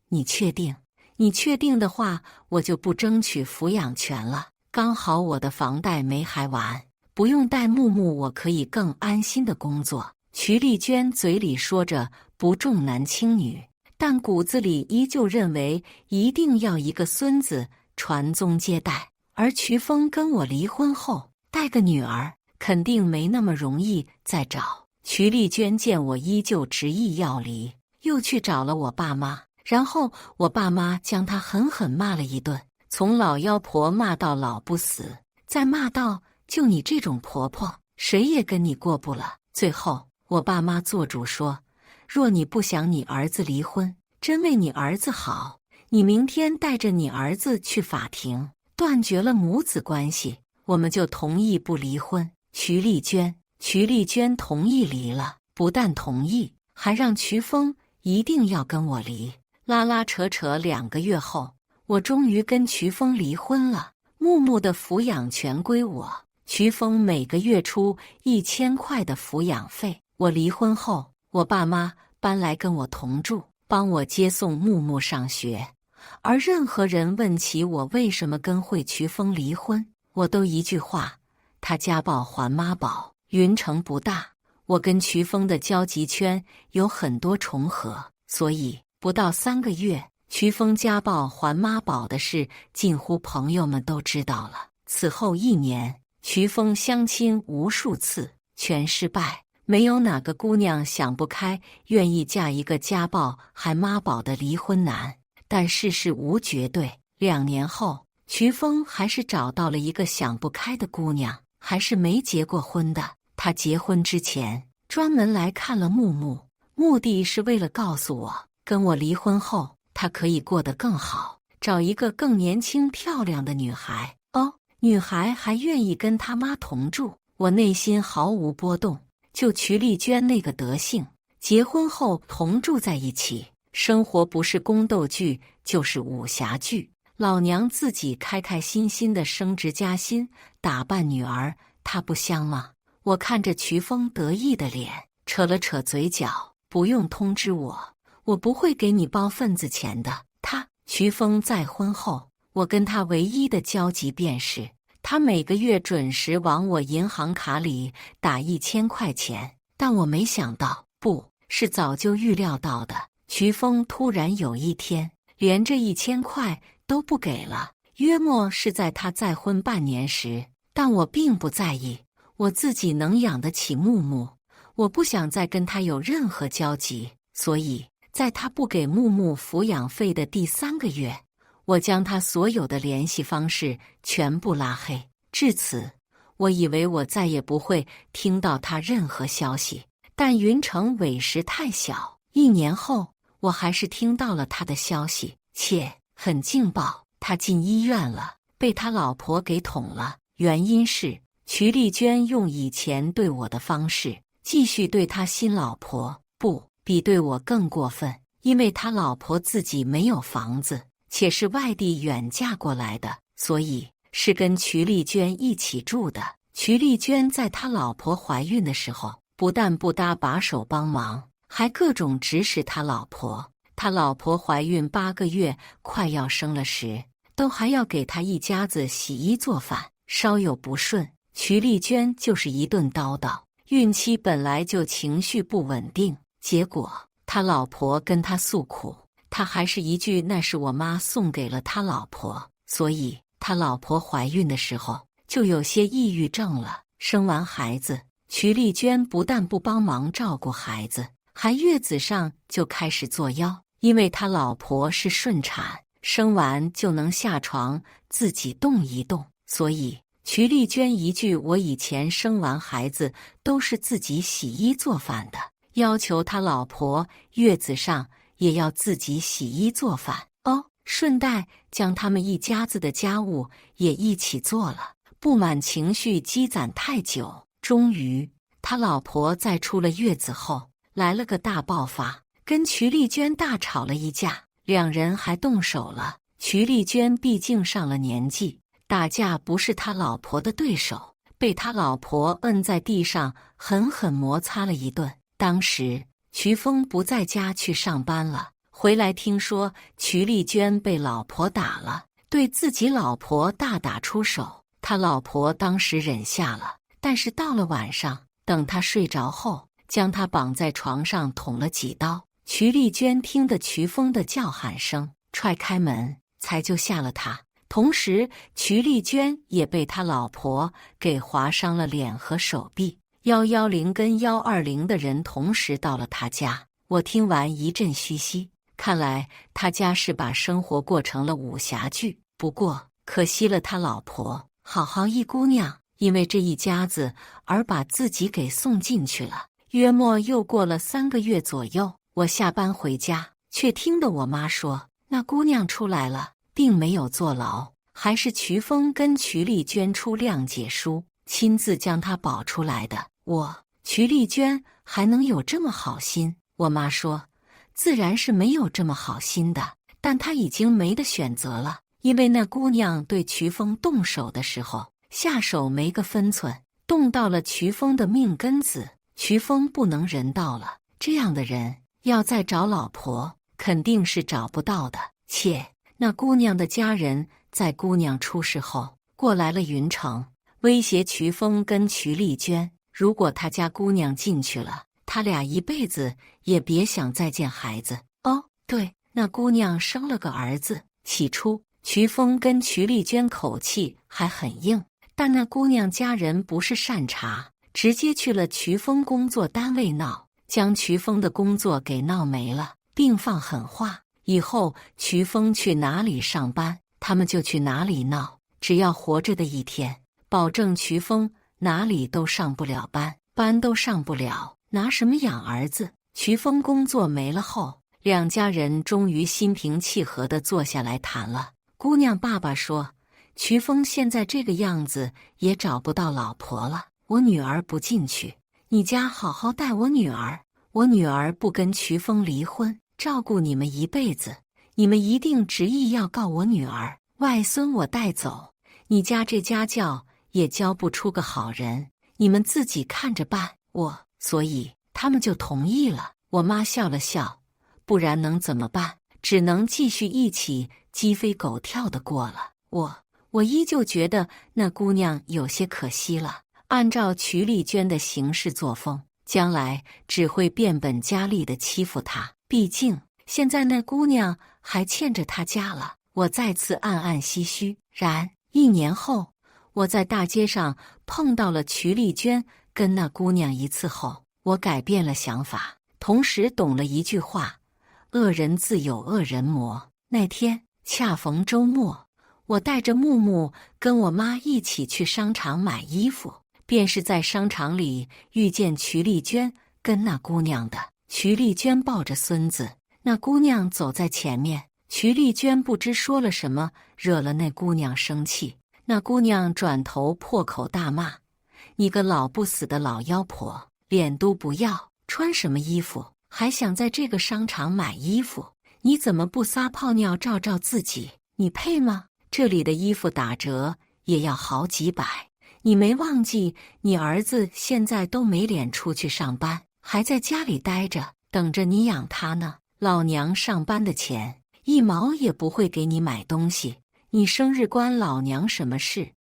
你确定？你确定的话，我就不争取抚养权了。刚好我的房贷没还完，不用带木木，我可以更安心的工作。”瞿丽娟嘴里说着不重男轻女，但骨子里依旧认为一定要一个孙子传宗接代。而瞿峰跟我离婚后，带个女儿肯定没那么容易再找。瞿丽娟见我依旧执意要离，又去找了我爸妈，然后我爸妈将她狠狠骂了一顿，从老妖婆骂到老不死，再骂到就你这种婆婆，谁也跟你过不了。最后我爸妈做主说，若你不想你儿子离婚，真为你儿子好，你明天带着你儿子去法庭，断绝了母子关系，我们就同意不离婚。瞿丽娟同意离了，不但同意，还让瞿峰一定要跟我离。拉拉扯扯2个月后，我终于跟瞿峰离婚了。木木的抚养权归我，瞿峰每个月出1000块的抚养费。我离婚后，我爸妈搬来跟我同住，帮我接送木木上学。而任何人问起我为什么跟瞿峰离婚，我都一句话：他家暴还妈宝。云城不大，我跟瞿峰的交集圈有很多重合，所以不到3个月，瞿峰家暴还妈宝的事近乎朋友们都知道了。此后1年，瞿峰相亲无数次，全失败，没有哪个姑娘想不开愿意嫁一个家暴还妈宝的离婚男。但世事无绝对，2年后，瞿峰还是找到了一个想不开的姑娘，还是没结过婚的。他结婚之前专门来看了木木，目的是为了告诉我，跟我离婚后他可以过得更好，找一个更年轻漂亮的女孩。女孩还愿意跟他妈同住。我内心毫无波动，就瞿丽娟那个德性，结婚后同住在一起，生活不是宫斗剧就是武侠剧，老娘自己开开心心的升职加薪，打扮女儿，她不香吗？我看着瞿峰得意的脸，扯了扯嘴角，不用通知我，我不会给你包份子钱的。瞿峰再婚后，我跟他唯一的交集便是，他每个月准时往我银行卡里打1000块钱。但我没想到，不是早就预料到的，瞿峰突然有一天连这1000块都不给了，约莫是在他再婚半年时。但我并不在意，我自己能养得起木木，我不想再跟他有任何交集，所以在他不给木木抚养费的第3个月，我将他所有的联系方式全部拉黑。至此，我以为我再也不会听到他任何消息。但云城委实太小，1年后，我还是听到了他的消息，且很劲爆，他进医院了，被他老婆给捅了。原因是瞿丽娟用以前对我的方式继续对他新老婆，不，比对我更过分，因为他老婆自己没有房子，且是外地远嫁过来的，所以是跟瞿丽娟一起住的。瞿丽娟在他老婆怀孕的时候，不但不搭把手帮忙，还各种指使他老婆。他老婆怀孕8个月，快要生了时，都还要给他一家子洗衣做饭。稍有不顺，瞿丽娟就是一顿叨叨。孕期本来就情绪不稳定，结果他老婆跟他诉苦，他还是一句那是我妈送给了他老婆，所以他老婆怀孕的时候就有些抑郁症了。生完孩子，瞿丽娟不但不帮忙照顾孩子，还月子上就开始作妖。因为他老婆是顺产，生完就能下床自己动一动，所以瞿丽娟一句我以前生完孩子都是自己洗衣做饭的，要求他老婆月子上也要自己洗衣做饭哦，顺带将他们一家子的家务也一起做了。不满情绪积攒太久，终于他老婆在出了月子后来了个大爆发，跟瞿丽娟大吵了一架，两人还动手了。瞿丽娟毕竟上了年纪，打架不是他老婆的对手，被他老婆摁在地上狠狠摩擦了一顿。当时瞿峰不在家去上班了，回来听说瞿丽娟被老婆打了，对自己老婆大打出手。他老婆当时忍下了，但是到了晚上，等他睡着后，将他绑在床上捅了几刀。瞿丽娟听得瞿峰的叫喊声，踹开门才救下了他。同时瞿丽娟也被他老婆给划伤了脸和手臂。110跟120的人同时到了他家，我听完一阵嘘唏，看来他家是把生活过成了武侠剧。不过可惜了他老婆，好好一姑娘，因为这一家子而把自己给送进去了。约莫又过了3个月左右，我下班回家，却听得我妈说那姑娘出来了，并没有坐牢，还是瞿峰跟瞿丽娟出谅解书，亲自将她保出来的。瞿丽娟还能有这么好心？我妈说自然是没有这么好心的，但她已经没得选择了，因为那姑娘对瞿峰动手的时候，下手没个分寸，动到了瞿峰的命根子，瞿峰不能人道了。这样的人要再找老婆，肯定是找不到的。且那姑娘的家人在姑娘出事后过来了云城，威胁瞿峰跟瞿丽娟，如果他家姑娘进去了，他俩一辈子也别想再见孩子。哦，对，那姑娘生了个儿子。起初瞿峰跟瞿丽娟口气还很硬，但那姑娘家人不是善茬，直接去了瞿峰工作单位闹，将瞿峰的工作给闹没了，并放狠话，以后瞿峰去哪里上班，他们就去哪里闹，只要活着的一天，保证瞿峰哪里都上不了班，班都上不了，拿什么养儿子？瞿峰工作没了后，两家人终于心平气和地坐下来谈了。姑娘爸爸说，瞿峰现在这个样子也找不到老婆了，我女儿不进去，你家好好带我女儿，我女儿不跟瞿峰离婚，照顾你们一辈子，你们一定执意要告我女儿，外孙我带走，你家这家教也教不出个好人，你们自己看着办。所以他们就同意了。我妈笑了笑，不然能怎么办？只能继续一起鸡飞狗跳的过了。我依旧觉得那姑娘有些可惜了，按照瞿丽娟的行事作风，将来只会变本加厉地欺负她，毕竟现在那姑娘还欠着她家了。我再次暗暗唏嘘。1年后，我在大街上碰到了瞿丽娟跟那姑娘一次后，我改变了想法，同时懂了一句话：恶人自有恶人磨。那天恰逢周末，我带着木木跟我妈一起去商场买衣服，便是在商场里遇见瞿丽娟跟那姑娘的。瞿丽娟抱着孙子，那姑娘走在前面。瞿丽娟不知说了什么，惹了那姑娘生气。那姑娘转头破口大骂：你个老不死的老妖婆，脸都不要，穿什么衣服，还想在这个商场买衣服？你怎么不撒泡尿照照自己？你配吗？这里的衣服打折也要好几百，你没忘记你儿子现在都没脸出去上班，还在家里待着，等着你养他呢。老娘上班的钱1毛也不会给你买东西，你生日关老娘什么事？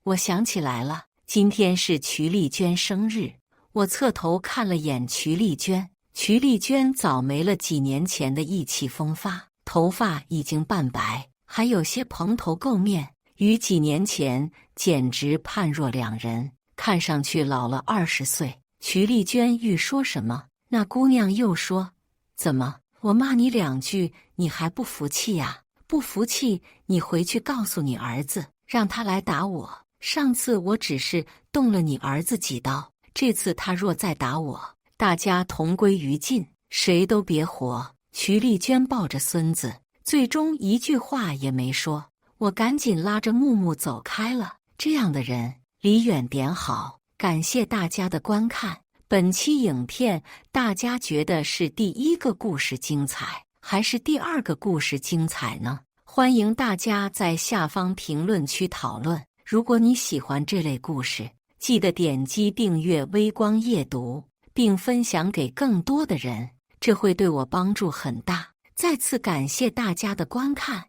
我想起来了，今天是瞿丽娟生日。我侧头看了眼瞿丽娟，瞿丽娟早没了几年前的意气风发，头发已经半白，还有些蓬头垢面，与几年前简直判若两人，看上去老了20岁。瞿丽娟欲说什么，那姑娘又说：怎么，我骂你2句你还不服气呀？不服气你回去告诉你儿子，让他来打我。上次我只是动了你儿子几刀，这次他若再打我，大家同归于尽，谁都别活。瞿丽娟抱着孙子，最终一句话也没说。我赶紧拉着木木走开了。这样的人离远点好。感谢大家的观看。本期影片大家觉得是第1个故事精彩，还是第2个故事精彩呢？欢迎大家在下方评论区讨论。如果你喜欢这类故事，记得点击订阅微光夜读，并分享给更多的人，这会对我帮助很大。再次感谢大家的观看。